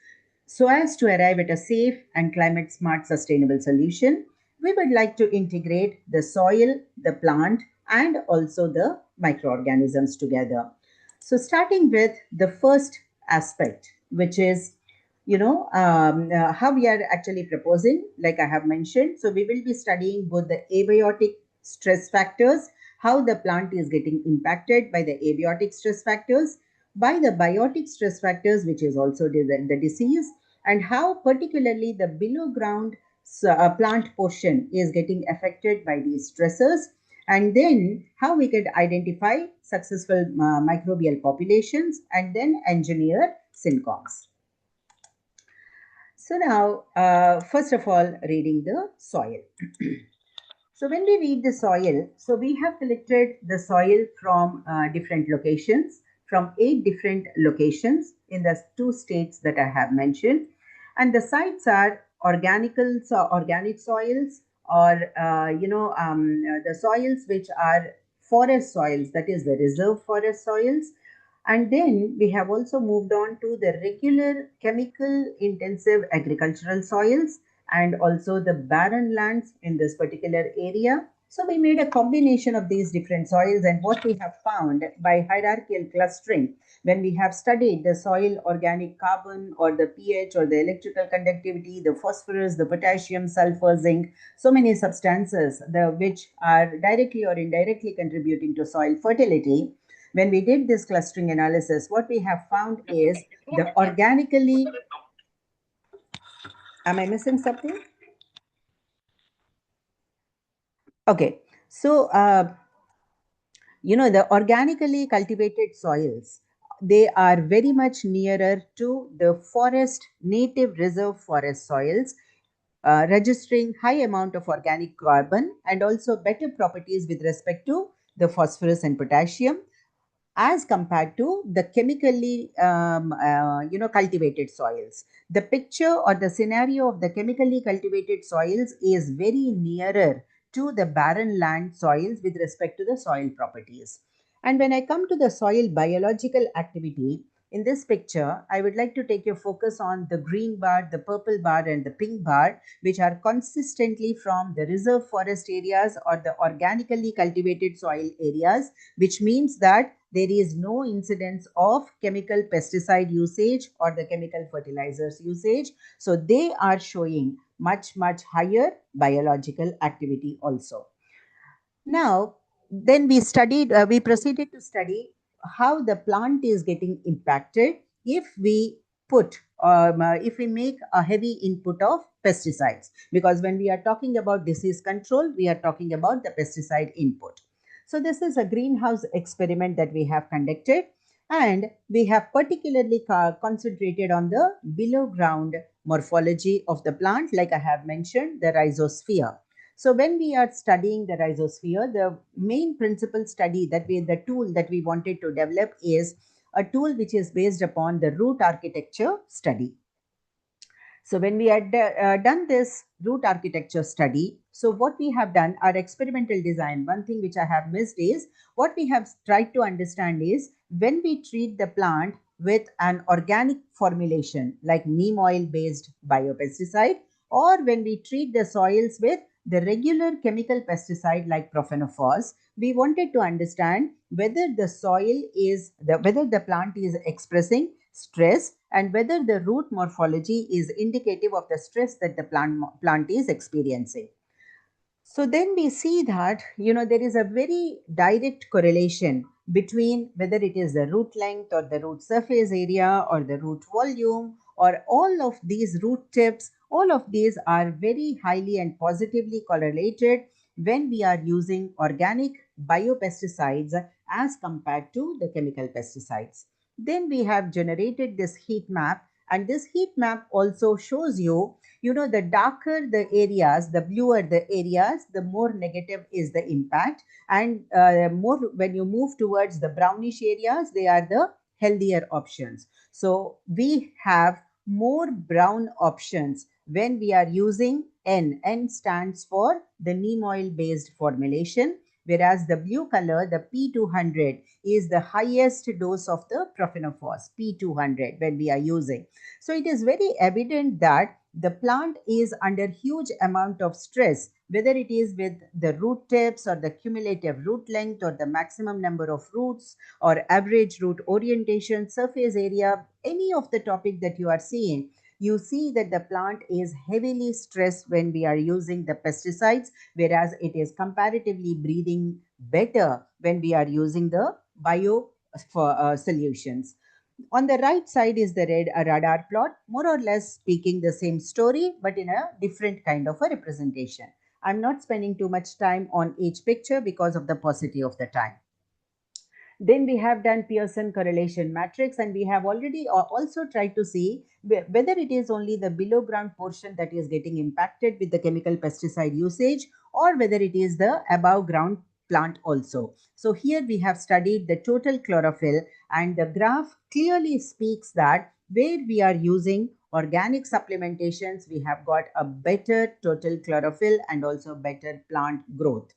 Speaker 4: so as to arrive at a safe and climate smart sustainable solution? We would like to integrate the soil, the plant, and also the microorganisms together. So, starting with the first aspect, which is how we are actually proposing, like I have mentioned. So, we will be studying both the abiotic stress factors, how the plant is getting impacted by the abiotic stress factors, by the biotic stress factors, which is also the disease, and how particularly the below ground plant portion is getting affected by these stressors, and then how we could identify successful microbial populations and then engineer syncoms. So now, first of all, reading the soil. So when we read the soil, so we have collected the soil from different locations, from 8 different locations in the 2 states that I have mentioned. And the sites are organic soils, or the soils which are forest soils, that is the reserve forest soils. And then we have also moved on to the regular chemical intensive agricultural soils and also the barren lands in this particular area. So we made a combination of these different soils, and what we have found by hierarchical clustering, when we have studied the soil organic carbon or the pH or the electrical conductivity, the phosphorus, the potassium, sulfur, zinc, so many substances which are directly or indirectly contributing to soil fertility. When we did this clustering analysis, what we have found is the organically. Am I missing something? Okay. So, the organically cultivated soils, they are very much nearer to the forest, native reserve forest soils, registering high amount of organic carbon and also better properties with respect to the phosphorus and potassium, as compared to the chemically cultivated soils. The picture or the scenario of the chemically cultivated soils is very nearer to the barren land soils with respect to the soil properties. And when I come to the soil biological activity, in this picture, I would like to take your focus on the green bar, the purple bar, and the pink bar, which are consistently from the reserve forest areas or the organically cultivated soil areas, which means that there is no incidence of chemical pesticide usage or the chemical fertilizers usage. So they are showing much, much higher biological activity also. Now, then we proceeded to study how the plant is getting impacted if we if we make a heavy input of pesticides. Because when we are talking about disease control, we are talking about the pesticide input. So this is a greenhouse experiment that we have conducted, and we have particularly concentrated on the below ground morphology of the plant, like I have mentioned, the rhizosphere. So when we are studying the rhizosphere, the main principal study the tool that we wanted to develop is a tool which is based upon the root architecture study. So when we had done this root architecture study, so what we have done, our experimental design, one thing which I have missed is what we have tried to understand is when we treat the plant with an organic formulation like neem oil based biopesticide, or when we treat the soils with the regular chemical pesticide like profenophos, we wanted to understand whether the whether the plant is expressing stress and whether the root morphology is indicative of the stress that the plant is experiencing. So then we see that, there is a very direct correlation between whether it is the root length or the root surface area or the root volume or all of these root tips. All of these are very highly and positively correlated when we are using organic biopesticides as compared to the chemical pesticides. Then we have generated this heat map, and this heat map also shows you, the darker the areas, the bluer the areas, the more negative is the impact, and more when you move towards the brownish areas, they are the healthier options. So we have more brown options when we are using N. N stands for the neem oil based formulation, whereas the blue color, the P200, is the highest dose of the profenofos, P200, when we are using. So it is very evident that the plant is under huge amount of stress, whether it is with the root tips or the cumulative root length or the maximum number of roots or average root orientation, surface area, any of the topic that you are seeing, you see that the plant is heavily stressed when we are using the pesticides, whereas it is comparatively breathing better when we are using the bio solutions. On the right side is the red radar plot, more or less speaking the same story, but in a different kind of a representation. I'm not spending too much time on each picture because of the paucity of the time. Then we have done Pearson correlation matrix, and we have already also tried to see whether it is only the below ground portion that is getting impacted with the chemical pesticide usage, or whether it is the above ground plant also. So here we have studied the total chlorophyll, and the graph clearly speaks that where we are using organic supplementations, we have got a better total chlorophyll and also better plant growth.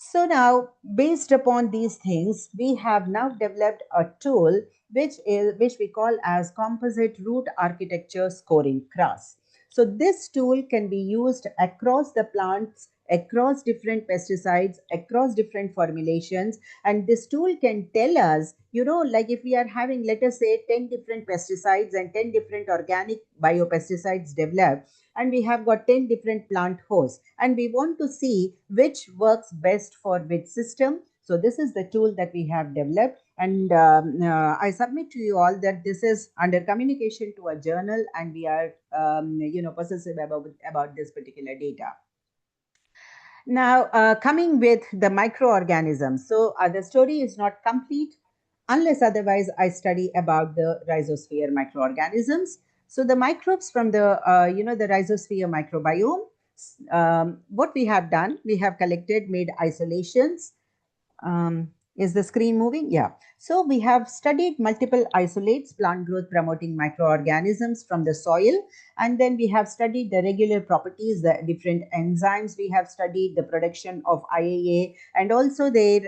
Speaker 4: So now, based upon these things, we have now developed a tool which we call as composite root architecture scoring CRAS. So this tool can be used across the plants, across different pesticides, across different formulations, and this tool can tell us, like if we are having, let us say, 10 different pesticides and 10 different organic biopesticides developed, and we have got 10 different plant hosts, and we want to see which works best for which system. So this is the tool that we have developed, and I submit to you all that this is under communication to a journal, and we are possessive about this particular data. Now, coming with the microorganisms. So the story is not complete unless otherwise I study about the rhizosphere microorganisms. So the microbes from the rhizosphere microbiome, what we have done, we have collected, made isolations. Is the screen moving? Yeah. So we have studied multiple isolates, plant growth promoting microorganisms from the soil, and then we have studied the regular properties, the different enzymes. We have studied the production of IAA and also their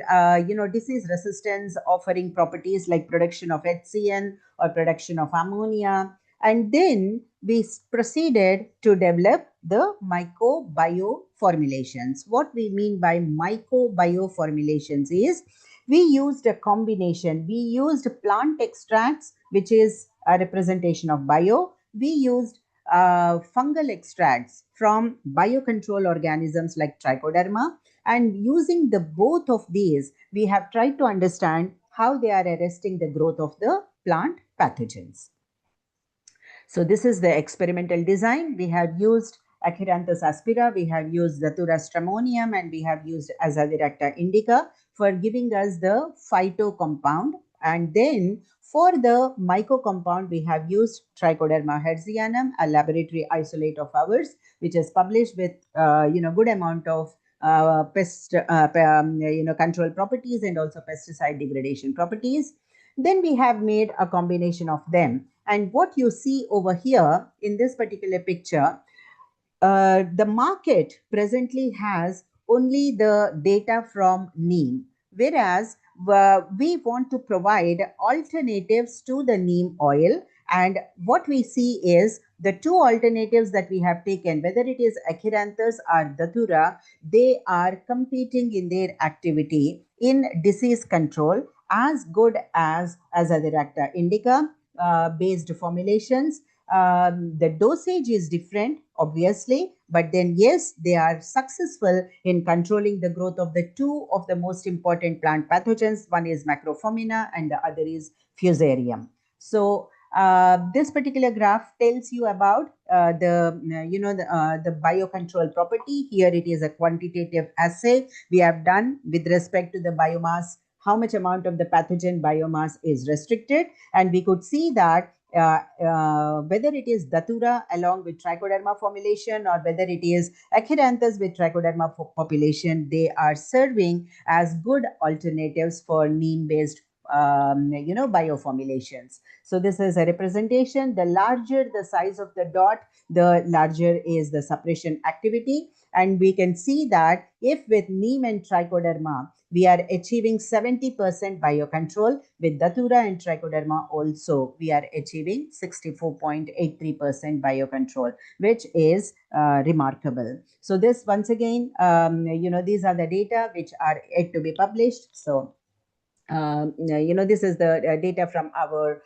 Speaker 4: disease resistance offering properties like production of HCN or production of ammonia. And then we proceeded to develop the mycobio formulations. What we mean by mycobio formulations is we used a combination. We used plant extracts, which is a representation of bio. We used fungal extracts from biocontrol organisms like trichoderma. And using the both of these, we have tried to understand how they are arresting the growth of the plant pathogens. So this is the experimental design. We have used Acheranthus aspera, we have used Datura stramonium, and we have used Azadiracta indica for giving us the phyto compound. And then for the myco compound, we have used Trichoderma hertzianum, a laboratory isolate of ours, which is published with good amount of pest control properties and also pesticide degradation properties. Then we have made a combination of them. And what you see over here in this particular picture, the market presently has only the data from neem, whereas we want to provide alternatives to the neem oil. And what we see is the two alternatives that we have taken, whether it is Acheranthus or Datura, they are competing in their activity in disease control as good as Azadiracta indica based formulations. The dosage is different, obviously, but then yes, they are successful in controlling the growth of the two of the most important plant pathogens. One is Macrophomina and the other is Fusarium. So this particular graph tells you about the biocontrol property. Here it is a quantitative assay we have done with respect to the biomass how much amount of the pathogen biomass is restricted. And we could see that whether it is datura along with trichoderma formulation or whether it is acheranthus with trichoderma population, they are serving as good alternatives for neem based bioformulations. So this is a representation. The larger the size of the dot, the larger is the suppression activity. And we can see that if with neem and trichoderma, we are achieving 70% biocontrol, with datura and trichoderma also, we are achieving 64.83% biocontrol, which is remarkable. So this once again, these are the data which are yet to be published. So this is the data from our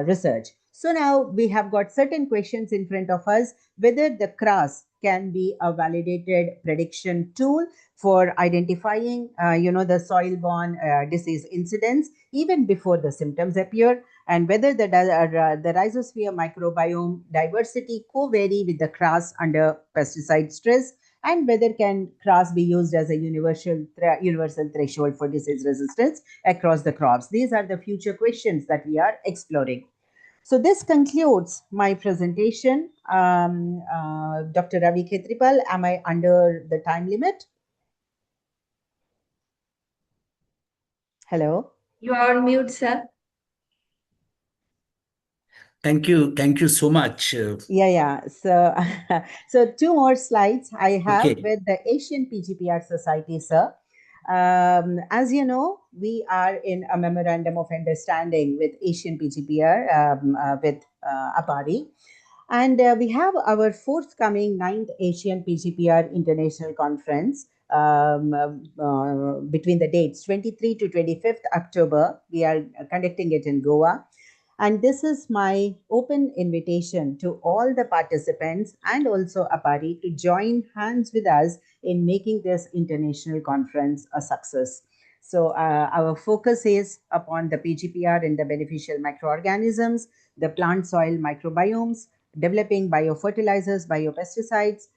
Speaker 4: research. So now we have got certain questions in front of us, whether the CRAS can be a validated prediction tool for identifying, the soil-borne disease incidence even before the symptoms appear, and whether the rhizosphere microbiome diversity co-vary with the CRAS under pesticide stress, and whether can CRAS be used as a universal threshold for disease resistance across the crops. These are the future questions that we are exploring. So this concludes my presentation. Dr. Ravi Khetripal, am I under the time limit? Hello?
Speaker 1: You are on mute, sir.
Speaker 2: Thank you so much.
Speaker 4: Yeah. So, so 2 more slides I have
Speaker 2: Okay.
Speaker 4: with the Asian PGPR Society, sir. As you know, we are in a memorandum of understanding with Asian PGPR with APARI. And we have our forthcoming 9th Asian PGPR International Conference between the dates 23 to 25th October. We are conducting it in Goa. And this is my open invitation to all the participants and also APARI to join hands with us in making this international conference a success. So our focus is upon the PGPR and the beneficial microorganisms, the plant soil microbiomes, developing biofertilizers, biopesticides,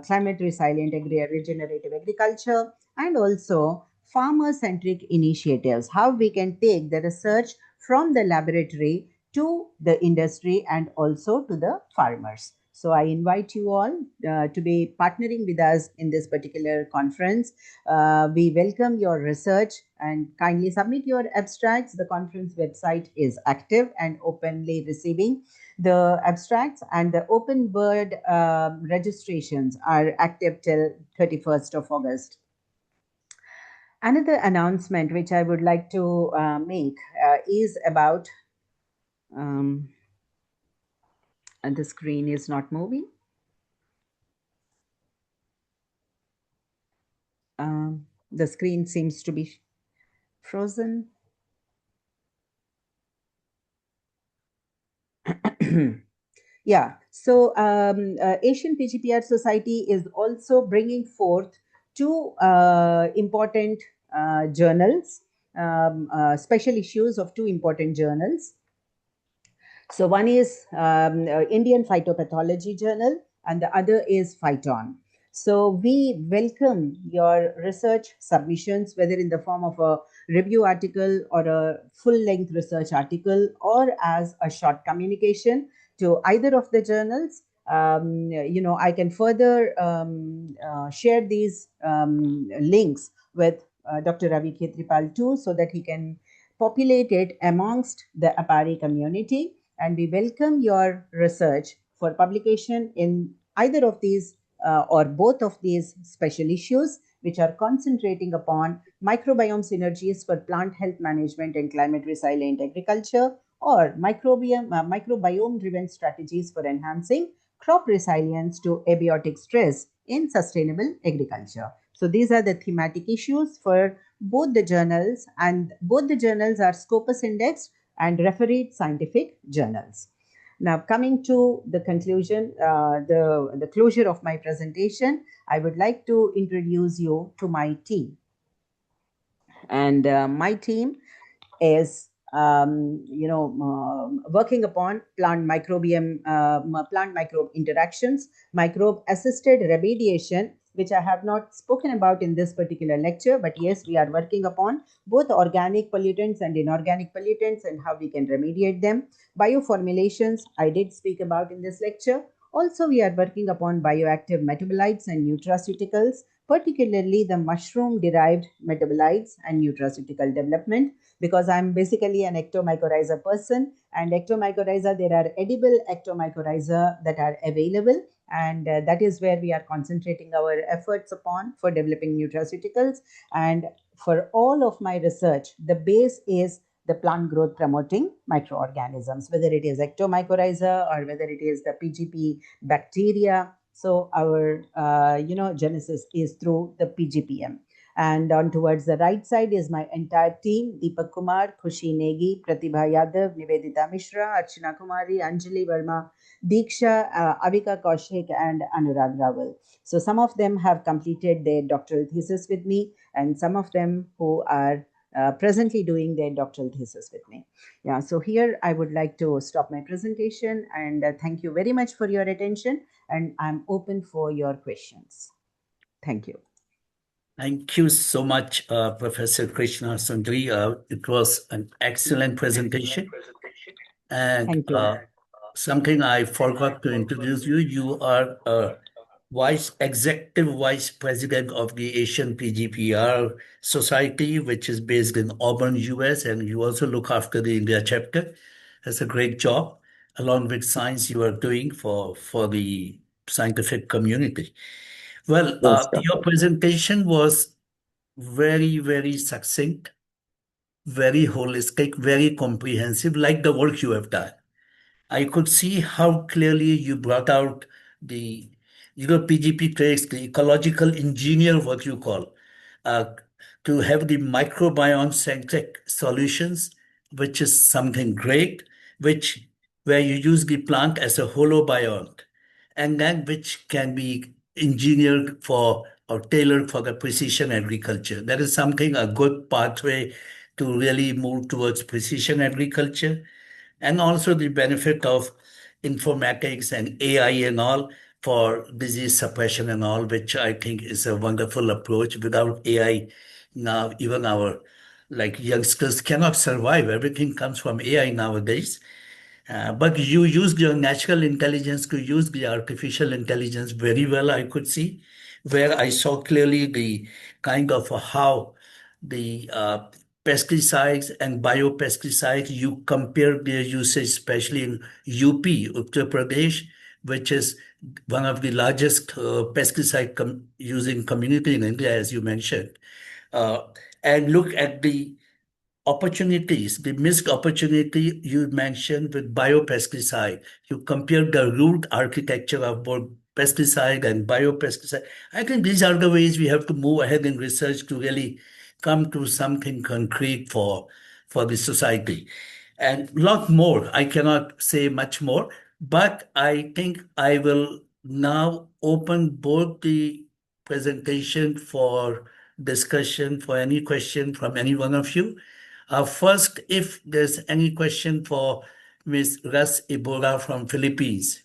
Speaker 4: climate resilient regenerative agriculture, and also farmer-centric initiatives, how we can take the research from the laboratory to the industry and also to the farmers. So I invite you all to be partnering with us in this particular conference. We welcome your research and kindly submit your abstracts. The conference website is active and openly receiving the abstracts, and the open bird registrations are active till 31st of August. Another announcement which I would like to make is about, and the screen is not moving. The screen seems to be frozen. Yeah, so Asian PGPR Society is also bringing forth 2 important journals, special issues of 2 important journals. So one is Indian Phytopathology Journal and the other is Phyton. So we welcome your research submissions, whether in the form of a review article or a full-length research article or as a short communication to either of the journals. I can further share these links with Dr. Ravi Khetripal too, so that he can populate it amongst the APARI community. And we welcome your research for publication in either of these or both of these special issues, which are concentrating upon microbiome synergies for plant health management and climate resilient agriculture, or microbiome-driven strategies for enhancing crop resilience to abiotic stress in sustainable agriculture. So these are the thematic issues for both the journals, and both the journals are Scopus indexed and refereed scientific journals. Now, coming to the conclusion, the closure of my presentation, I would like to introduce you to my team. And my team is working upon plant microbe interactions, microbe assisted remediation which I have not spoken about in this particular lecture, but yes, we are working upon both organic pollutants and inorganic pollutants and how we can remediate them. Bioformulations, I did speak about in this lecture. Also, we are working upon bioactive metabolites and nutraceuticals, particularly the mushroom derived metabolites and nutraceutical development, because I'm basically an ectomycorrhiza person, and ectomycorrhiza, there are edible ectomycorrhiza that are available, and that is where we are concentrating our efforts upon for developing nutraceuticals. And for all of my research, the base is the plant growth promoting microorganisms, whether it is ectomycorrhiza or whether it is the PGP bacteria. So our genesis is through the PGPM. And on towards the right side is my entire team: Deepak Kumar, Khushi Negi, Pratibha Yadav, Nivedita Mishra, Archana Kumari, Anjali Verma, Diksha, Avika Kaushik, and Anurag Rawal. So some of them have completed their doctoral thesis with me, and some of them who are presently doing their doctoral thesis with me. Yeah, so here I would like to stop my presentation, and thank you very much for your attention, and I'm open for your questions. Thank you.
Speaker 2: Thank you so much, Professor Krishna Sundari. It was an excellent presentation. And
Speaker 4: Thank you.
Speaker 2: something I forgot to introduce you. You are a executive vice president of the Asian PGPR Society, which is based in Auburn, US, and you also look after the India chapter. That's a great job, along with science you are doing for the scientific community. Well,
Speaker 4: Yes,
Speaker 2: your
Speaker 4: Doctor.
Speaker 2: presentation was very, very succinct, very holistic, very comprehensive, like the work you have done. I could see how clearly you brought out the, PGP traits, the ecological engineer, what you call, uh, to have the microbiome-centric solutions, which is something great, where you use the plant as a holobiont, and then which can be engineered for or tailored for the precision agriculture. That is something, a good pathway to really move towards precision agriculture, and also the benefit of informatics and AI and all for disease suppression and all, which I think is a wonderful approach. Without AI, now even our youngsters cannot survive. Everything comes from AI nowadays. But you used your natural intelligence to use the artificial intelligence very well, I could see, where I saw clearly the kind of how the pesticides and biopesticides, you compare their usage, especially in UP, Uttar Pradesh, which is one of the largest pesticide using community in India, as you mentioned, uh, and look at the opportunities, the missed opportunity you mentioned with biopesticide. You compared the root architecture of both pesticide and biopesticide. I think these are the ways we have to move ahead in research to really come to something concrete for the society. And lot more. I cannot say much more, but I think I will now open both the presentation for discussion, for any question from any one of you. First, if there's any question for Ms. Ras Ibora from Philippines,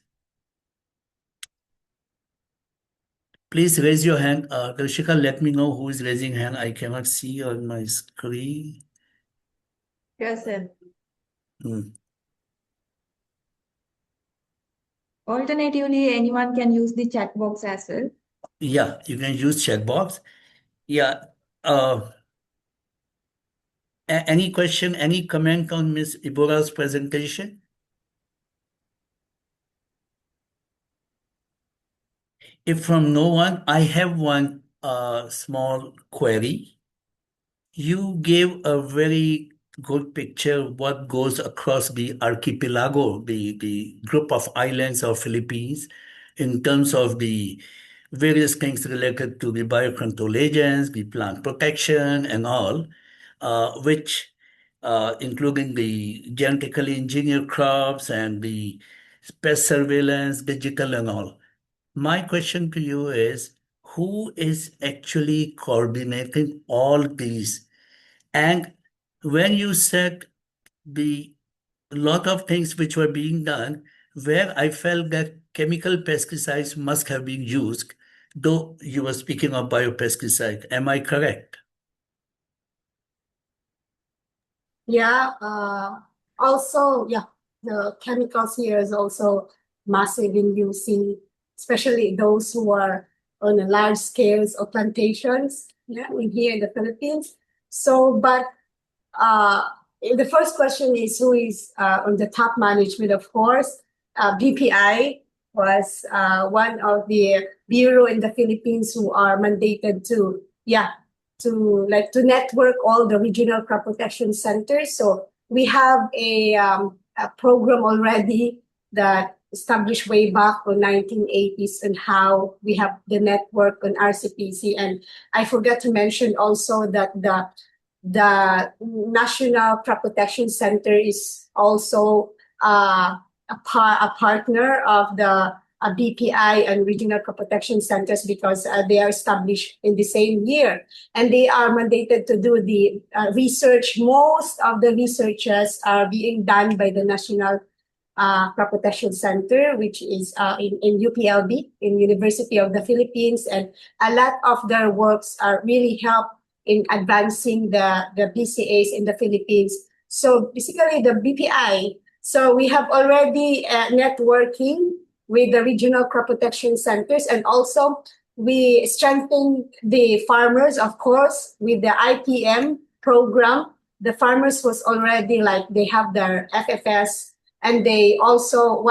Speaker 2: please raise your hand. Darshika, let me know who is raising hand. I cannot see on my screen.
Speaker 1: Yes, sir.
Speaker 2: Hmm.
Speaker 1: Alternatively, anyone can use the chat box as well.
Speaker 2: Yeah, you can use chat box. Yeah. Any question, any comment on Ms. Ibora's presentation? If from no one, I have one small query. You gave a very good picture of what goes across the archipelago, the group of islands of Philippines, in terms of the various things related to the biocontrol agents, the plant protection, and all, which including the genetically engineered crops and the pest surveillance, digital, and all. My question to you is, who is actually coordinating all these? And when you said the lot of things which were being done, where I felt that chemical pesticides must have been used, though you were speaking of biopesticide. Am I correct?
Speaker 3: Yeah, also, yeah, the chemicals here is also massive in using, especially those who are on a large scales of plantations, yeah, in here in the Philippines. So, but the first question is who is on the top management, of course. BPI was one of the bureau in the Philippines who are mandated to, yeah, to network all the regional crop protection centers. So we have a program already that established way back in 1980s and how we have the network on RCPC. And I forgot to mention also that the National Crop Protection Center is also a partner of the BPI and Regional Crop Protection Centers because they are established in the same year. And they are mandated to do the research. Most of the researches are being done by the National Crop Protection Center, which is in UPLB, in University of the Philippines. And a lot of their works are really help in advancing the BCAs in the Philippines. So basically the BPI, so we have already networking with the regional crop protection centers, and also we strengthen the farmers, of course, with the IPM program. The farmers was already like, they have their FFS, and they also,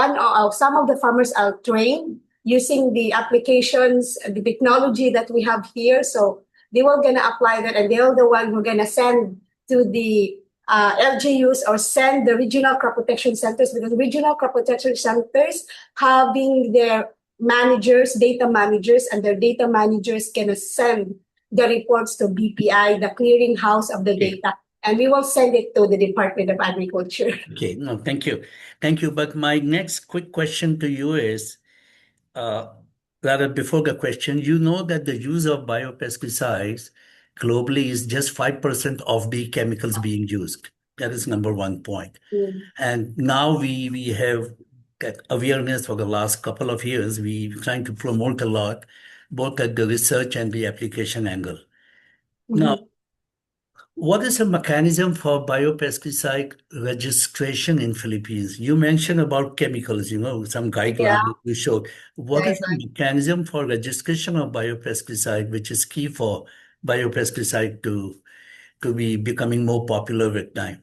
Speaker 3: some of the farmers are trained using the applications, the technology that we have here. So they were going to apply that, and they're the one who are going to send to the LGUs or send the regional crop protection centers, because regional crop protection centers having their managers, data managers, and their data managers can send the reports to BPI, the clearinghouse of the data, and we will send it to the Department of Agriculture.
Speaker 2: Okay, no, thank you. Thank you. But my next quick question to you is, rather before the question, you know that the use of biopesticides globally is just 5% of the chemicals being used. That is number one point. And now we have that awareness for the last couple of years. We're trying to promote a lot, both at the research and the application angle. Now, what is the mechanism for biopesticide registration in Philippines? You mentioned about chemicals, some guidelines that you showed. What is the mechanism for registration of biopesticide, which is key for biopesticide to be becoming more popular with time?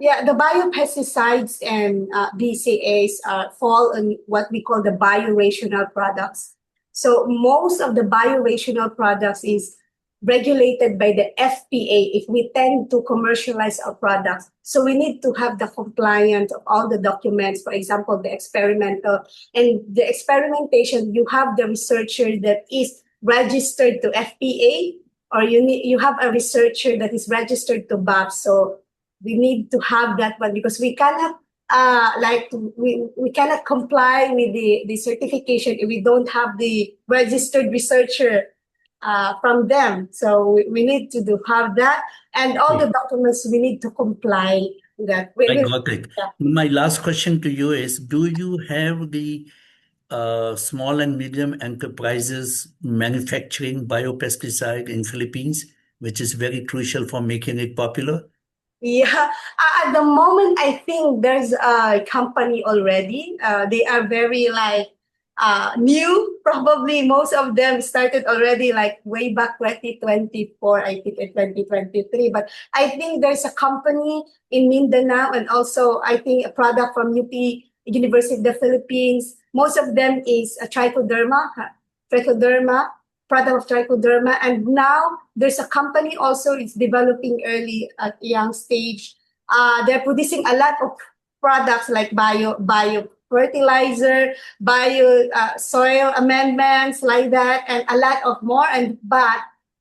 Speaker 3: Yeah, the biopesticides and BCAs fall in what we call the biorational products. So most of the biorational products is regulated by the FPA if we tend to commercialize our products. So we need to have the compliance of all the documents, for example, the experimental and the experimentation. You have the researcher that is registered to FPA, or you have a researcher that is registered to BAP. So we need to have that one because we cannot we cannot comply with the certification if we don't have the registered researcher from them. So we need to have that, and all the documents we need to comply with that.
Speaker 2: I got it. Yeah. My last question to you is, do you have the small and medium enterprises manufacturing biopesticide in Philippines, which is very crucial for making it popular?
Speaker 3: Yeah, at the moment, I think there's a company already. They are very new. Probably most of them started already like way back 2024, I think in 2023. But I think there's a company in Mindanao, and also I think a product from UP University of the Philippines. Most of them is a trichoderma, product of trichoderma, and now there's a company also is developing early at young stage. They're producing a lot of products like bio fertilizer, soil amendments like that, and a lot of more. But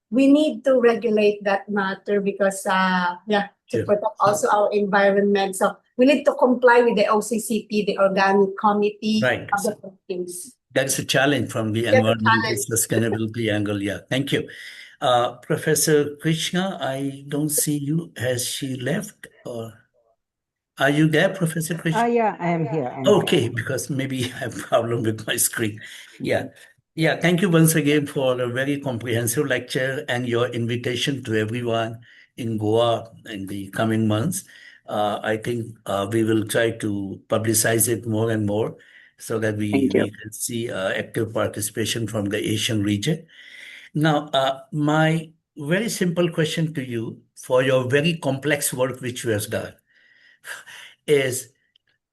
Speaker 3: we need to regulate that matter because to protect also our environment. So we need to comply with the OCCP, the Organic Committee of the Philippines.
Speaker 2: That's a challenge from the environmental sustainability angle. Yeah, thank you. Professor Krishna, I don't see you. Has she left? Or are you there, Professor Krishna?
Speaker 4: Yeah, I am here.
Speaker 2: Okay, because maybe I have a problem with my screen. Yeah. Yeah, thank you once again for a very comprehensive lecture and your invitation to everyone in Goa in the coming months. I think we will try to publicize it more and more so that
Speaker 4: Thank you.
Speaker 2: we can see active participation from the Asian region. Now, my very simple question to you for your very complex work which you have done is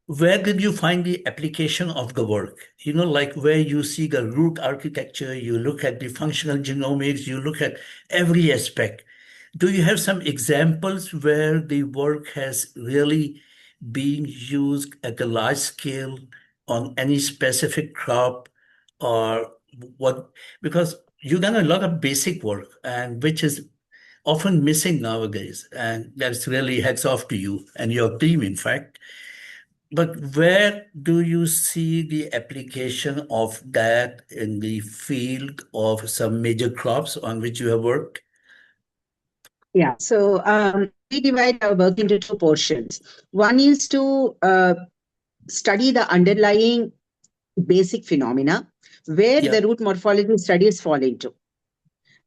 Speaker 2: where did you find the application of the work? Like where you see the root architecture, you look at the functional genomics, you look at every aspect. Do you have some examples where the work has really been used at a large scale on any specific crop or what? Because you've done a lot of basic work and which is often missing nowadays. And that's really hats off to you and your team, in fact. But where do you see the application of that in the field of some major crops on which you have worked?
Speaker 4: Yeah, so we divide our work into two portions. One is to study the underlying basic phenomena where
Speaker 2: Yeah,
Speaker 4: the root morphology studies fall into.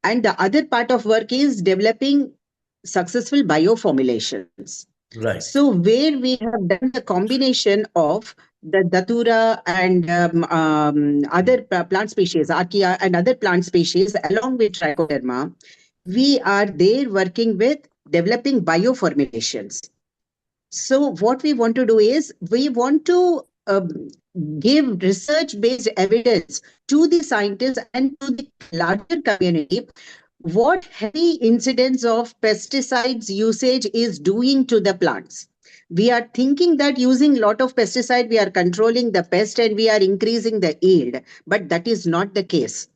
Speaker 4: And the other part of work is developing successful bioformulations.
Speaker 2: right,
Speaker 4: So, where we have done the combination of the datura and other plant species, archaea and other plant species, along with trichoderma, we are there working with developing bioformulations. So, what we want to do is we want to give research based evidence to the scientists and to the larger community what heavy incidence of pesticides usage is doing to the plants. We are thinking that using lot of pesticide we are controlling the pest and we are increasing the yield, but that is not the case.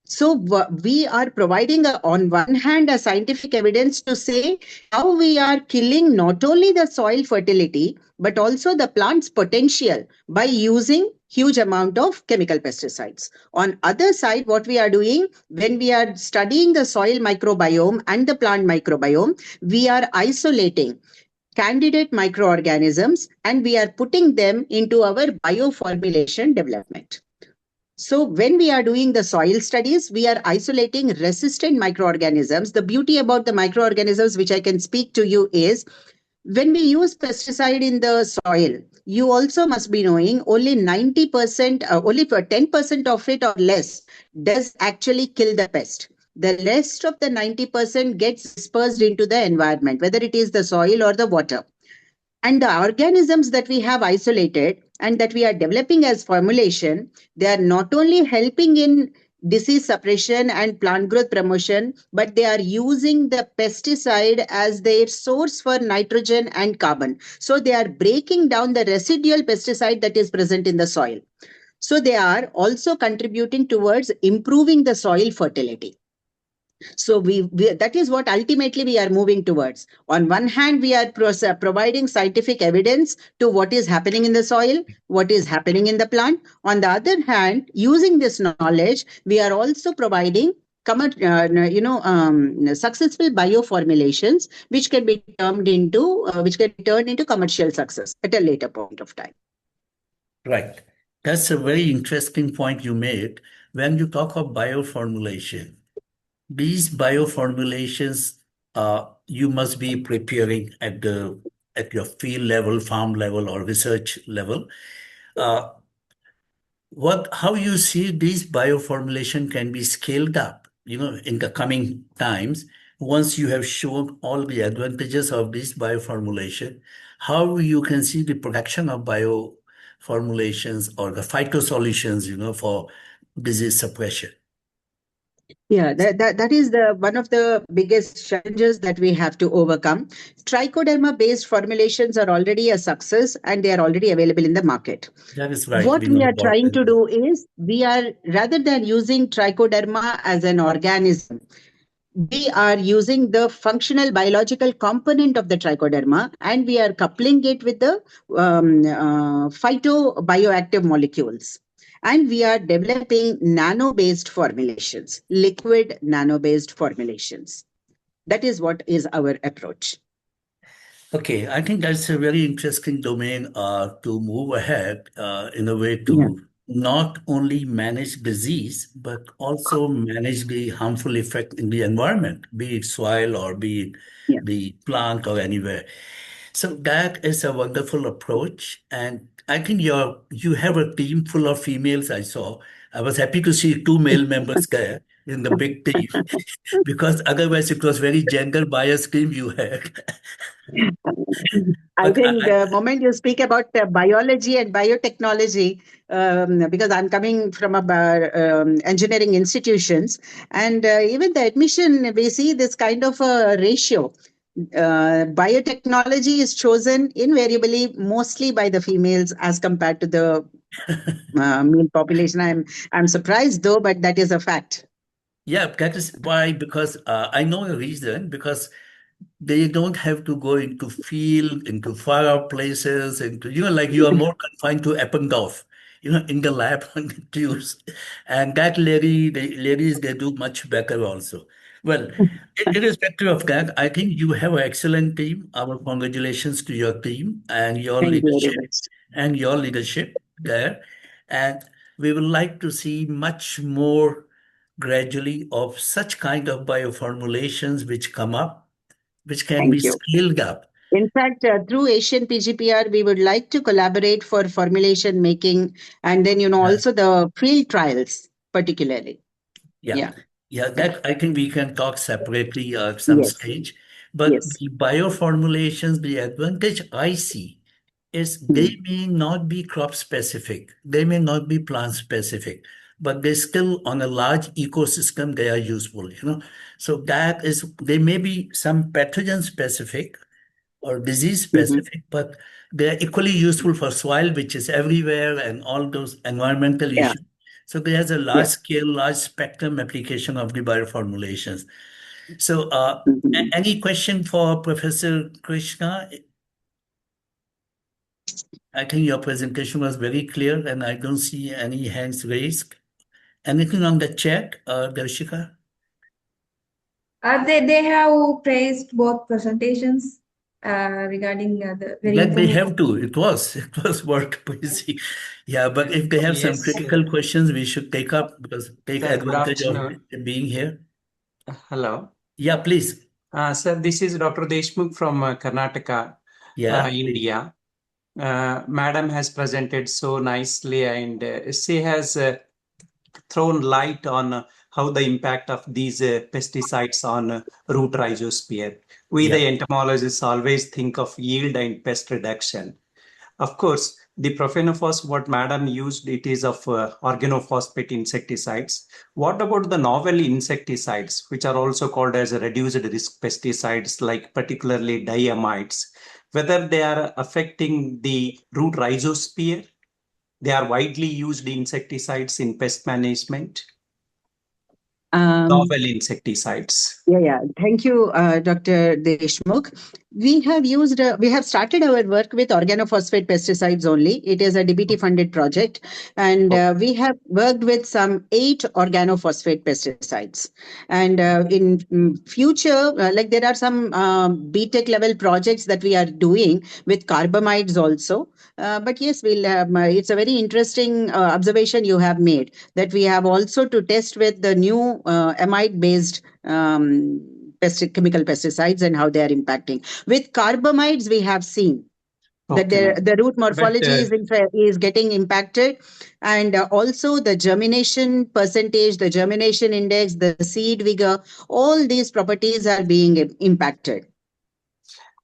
Speaker 4: So we are providing on one hand a scientific evidence to say how we are killing not only the soil fertility but also the plant's potential by using huge amount of chemical pesticides. On other side, what we are doing when we are studying the soil microbiome and the plant microbiome, we are isolating candidate microorganisms and we are putting them into our bioformulation development. So when we are doing the soil studies, we are isolating resistant microorganisms. The beauty about the microorganisms, which I can speak to you, is when we use pesticide in the soil, you also must be knowing only 90%, only for 10% of it or less does actually kill the pest. The rest of the 90% gets dispersed into the environment, whether it is the soil or the water. And the organisms that we have isolated and that we are developing as formulation, they are not only helping in disease suppression and plant growth promotion, but they are using the pesticide as their source for nitrogen and carbon. So they are breaking down the residual pesticide that is present in the soil. So they are also contributing towards improving the soil fertility. So that is what ultimately we are moving towards. On one hand, we are providing scientific evidence to what is happening in the soil, what is happening in the plant. On the other hand, using this knowledge, we are also providing successful bioformulations which can be turned into commercial success at a later point of time.
Speaker 2: right. That's a very interesting point you made. When you talk of bioformulation, these bioformulations you must be preparing at your field level, farm level, or research level. Uh, how you see these bioformulation can be scaled up, in the coming times, once you have shown all the advantages of this bioformulation, how you can see the production of bioformulations or the phytosolutions, for disease suppression.
Speaker 4: Yeah, that is the one of the biggest challenges that we have to overcome. Trichoderma based formulations are already a success and they are already available in the market.
Speaker 2: That is right.
Speaker 4: What
Speaker 2: We
Speaker 4: we
Speaker 2: know
Speaker 4: are
Speaker 2: about
Speaker 4: trying
Speaker 2: it.
Speaker 4: to do is we are, rather than using trichoderma as an organism, we are using the functional biological component of the trichoderma and we are coupling it with the phytobioactive molecules. And we are developing nano-based formulations, liquid nano-based formulations. That is what is our approach.
Speaker 2: Okay, I think that's a very interesting domain to move ahead in a way
Speaker 4: Yeah.
Speaker 2: to not only manage disease, but also manage the harmful effect in the environment, be it soil or be it
Speaker 4: Yeah.
Speaker 2: the plant or anywhere. So that is a wonderful approach. And I think you have a team full of females, I saw. I was happy to see two male members there in the big team because otherwise it was very gender biased team you had.
Speaker 4: I
Speaker 2: But
Speaker 4: think the moment you speak about biology and biotechnology, because I'm coming from engineering institutions, and even the admission, we see this kind of a ratio. Biotechnology is chosen invariably mostly by the females as compared to the male population. I'm surprised though, but that is a fact.
Speaker 2: yeah, that is why, because I know a reason, because they don't have to go into field, into far out places, into, like you are more confined to Eppendorf, in the lab on the tubes. And that ladies, they do much better also. Well, irrespective of that, I think you have an excellent team. Our congratulations to your team
Speaker 4: Thank you very much.
Speaker 2: and your leadership there. And we would like to see much more gradually of such kind of bioformulations which come up which can be
Speaker 4: Thank you.
Speaker 2: scaled up.
Speaker 4: In fact, through Asian PGPR, we would like to collaborate for formulation making and then, also the field trials, particularly.
Speaker 2: Yeah.
Speaker 4: Yeah.
Speaker 2: Yeah, that I think we can talk separately at some
Speaker 4: Yes.
Speaker 2: stage. But
Speaker 4: Yes.
Speaker 2: the bioformulations, the advantage I see is
Speaker 4: Hmm.
Speaker 2: they may not be crop specific, they may not be plant specific, but they still on a large ecosystem they are useful. So that is they may be some pathogen specific or disease
Speaker 4: Mhm.
Speaker 2: specific, but they're equally useful for soil, which is everywhere, and all those environmental
Speaker 4: Yeah.
Speaker 2: issues. So there's a
Speaker 4: Yeah.
Speaker 2: large scale, large spectrum application of the bioformulations. So,
Speaker 4: Mhm.
Speaker 2: any question for Professor Krishna? I think your presentation was very clear, and I don't see any hands raised. Anything on the chat, Darshika?
Speaker 1: They have praised both presentations regarding the very
Speaker 2: That they
Speaker 1: informative.
Speaker 2: have to. It was work busy. Yeah, but if they have some
Speaker 5: Yes,
Speaker 2: critical questions, we should take
Speaker 5: sir, good
Speaker 2: advantage of
Speaker 5: afternoon.
Speaker 2: being here.
Speaker 5: Hello.
Speaker 2: Yeah, please.
Speaker 5: Sir, this is Dr. Deshmukh from Karnataka,
Speaker 2: Yeah.
Speaker 5: India. Madam has presented so nicely, and she has thrown light on how the impact of these pesticides on root rhizosphere. We,
Speaker 2: Yeah.
Speaker 5: the entomologists, always think of yield and pest reduction. Of course, the profenophos, what madam used, it is of organophosphate insecticides. What about the novel insecticides, which are also called as reduced risk pesticides, like particularly diamides? Whether they are affecting the root rhizosphere, they are widely used insecticides in pest management. Novel insecticides.
Speaker 4: Yeah. Thank you, Dr. Deshmukh. We have started our work with organophosphate pesticides only. It is a DBT funded project, and we have worked with some 8 organophosphate pesticides. And in future, like there are some BTech level projects that we are doing with carbamides also. But yes, we'll have. It's a very interesting observation you have made that we have also to test with the new amide based chemical pesticides and how they are impacting. With carbamides, we have seen that the root morphology is getting impacted, and also the germination percentage, the germination index, the seed vigor, all these properties are being impacted.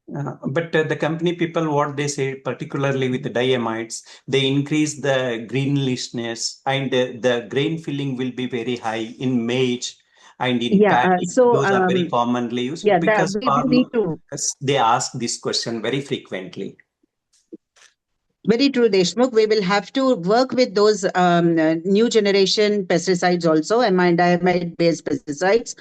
Speaker 5: But the company people, what they say, particularly with the diamides, they increase the greenlishness, and the grain filling will be very high in maize and in paddy. Those are very commonly used because farmers, they ask this question very frequently.
Speaker 4: Very true, Deshmukh. We will have to work with those new generation pesticides also, amide-based pesticides.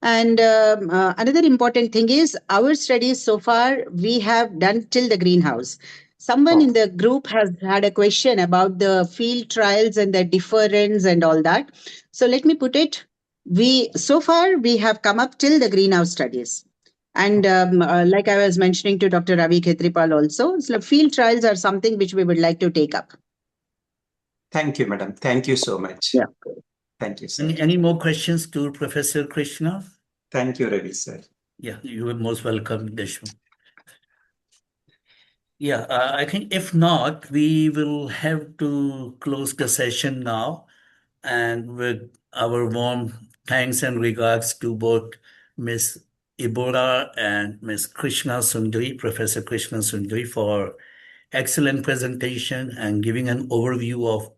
Speaker 4: And another important thing is our studies so far, we have done till the greenhouse. Someone in the group has had a question about the field trials and the difference and all that. So let me put it. So far, we have come up till the greenhouse studies. And like I was mentioning to Dr. Ravi Khetripal also, so field trials are something which we would like to take up.
Speaker 5: Thank you, madam. Thank you so much.
Speaker 2: Yeah.
Speaker 5: Thank you, sir.
Speaker 2: Any more questions to Professor Krishna?
Speaker 5: Thank you, Ravi, sir.
Speaker 2: Yeah, you are most welcome, Deshmukh. Yeah, I think if not, we will have to close the session now. And with our warm thanks and regards to both Ms. Ibora and Ms. Krishna Sundari, Professor Krishna Sundari, for excellent presentation and giving an overview of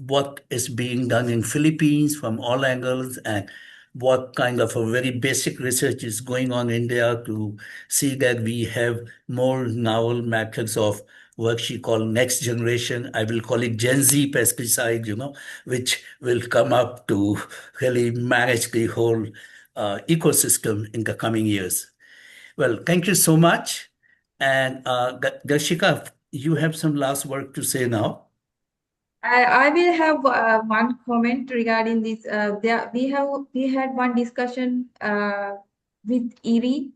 Speaker 2: what is being done in Philippines from all angles and what kind of a very basic research is going on in there to see that we have more novel methods of what she called next generation. I will call it Gen Z pesticide, which will come up to really manage the whole ecosystem in the coming years. Well, thank you so much. And Darshika, you have some last word to say now.
Speaker 1: I will have one comment regarding this. We had one discussion with ERI,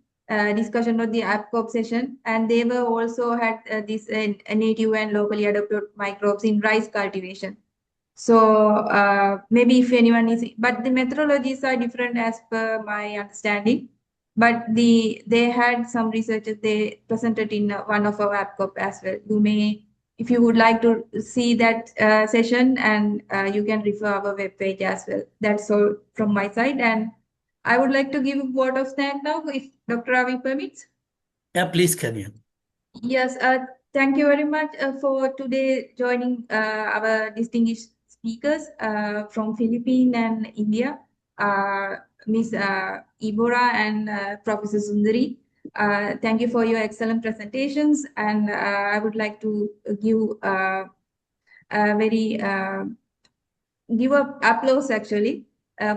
Speaker 1: discussion of the ABCoP session, and they were also had this native and locally adapted microbes in rice cultivation. So maybe if anyone is, but the methodologies are different as per my understanding. But they had some researches they presented in one of our ABCoP as well. You may, if you would like to see that session, and you can refer our webpage as well. That's all from my side. And I would like to give a word of thanks now, if Dr. Ravi permits.
Speaker 2: Yeah, please, Kenya.
Speaker 1: Yes, thank you very much for today joining our distinguished speakers from Philippines and India, Ms. Ibora and Professor Sundari. Thank you for your excellent presentations, and I would like to give a very give a applause actually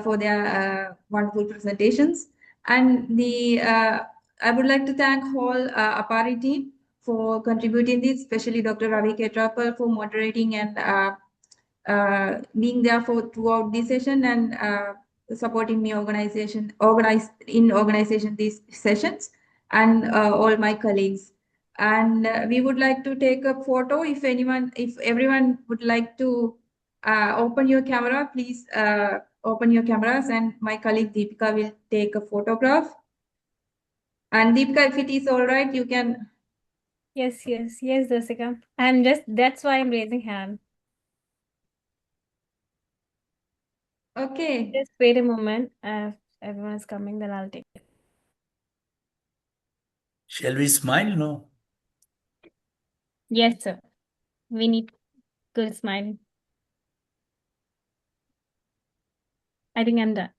Speaker 1: for their wonderful presentations. And I would like to thank whole APARI team for contributing this, especially Dr. Ravi Ketrapal for moderating and being there for throughout this session and supporting me organizing these sessions, and all my colleagues. And we would like to take a photo. If everyone would like to open your camera, please open your cameras, and my colleague Deepika will take a photograph. And Deepika, if it is all right, you can.
Speaker 6: Yes, Dasika. That's why I'm raising hand.
Speaker 1: Okay.
Speaker 6: Just wait a moment. Everyone is coming, then I'll take it.
Speaker 2: Shall we smile? No.
Speaker 6: Yes, sir. We need good smiling. I think I'm done.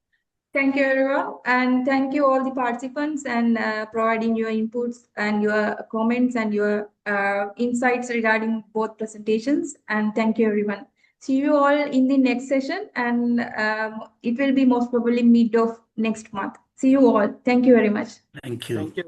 Speaker 1: Thank you, everyone. And thank you all the participants and providing your inputs and your comments and your insights regarding both presentations. And thank you, everyone. See you all in the next session. And it will be most probably mid of next month. See you all. Thank you very much.
Speaker 2: Thank you. Please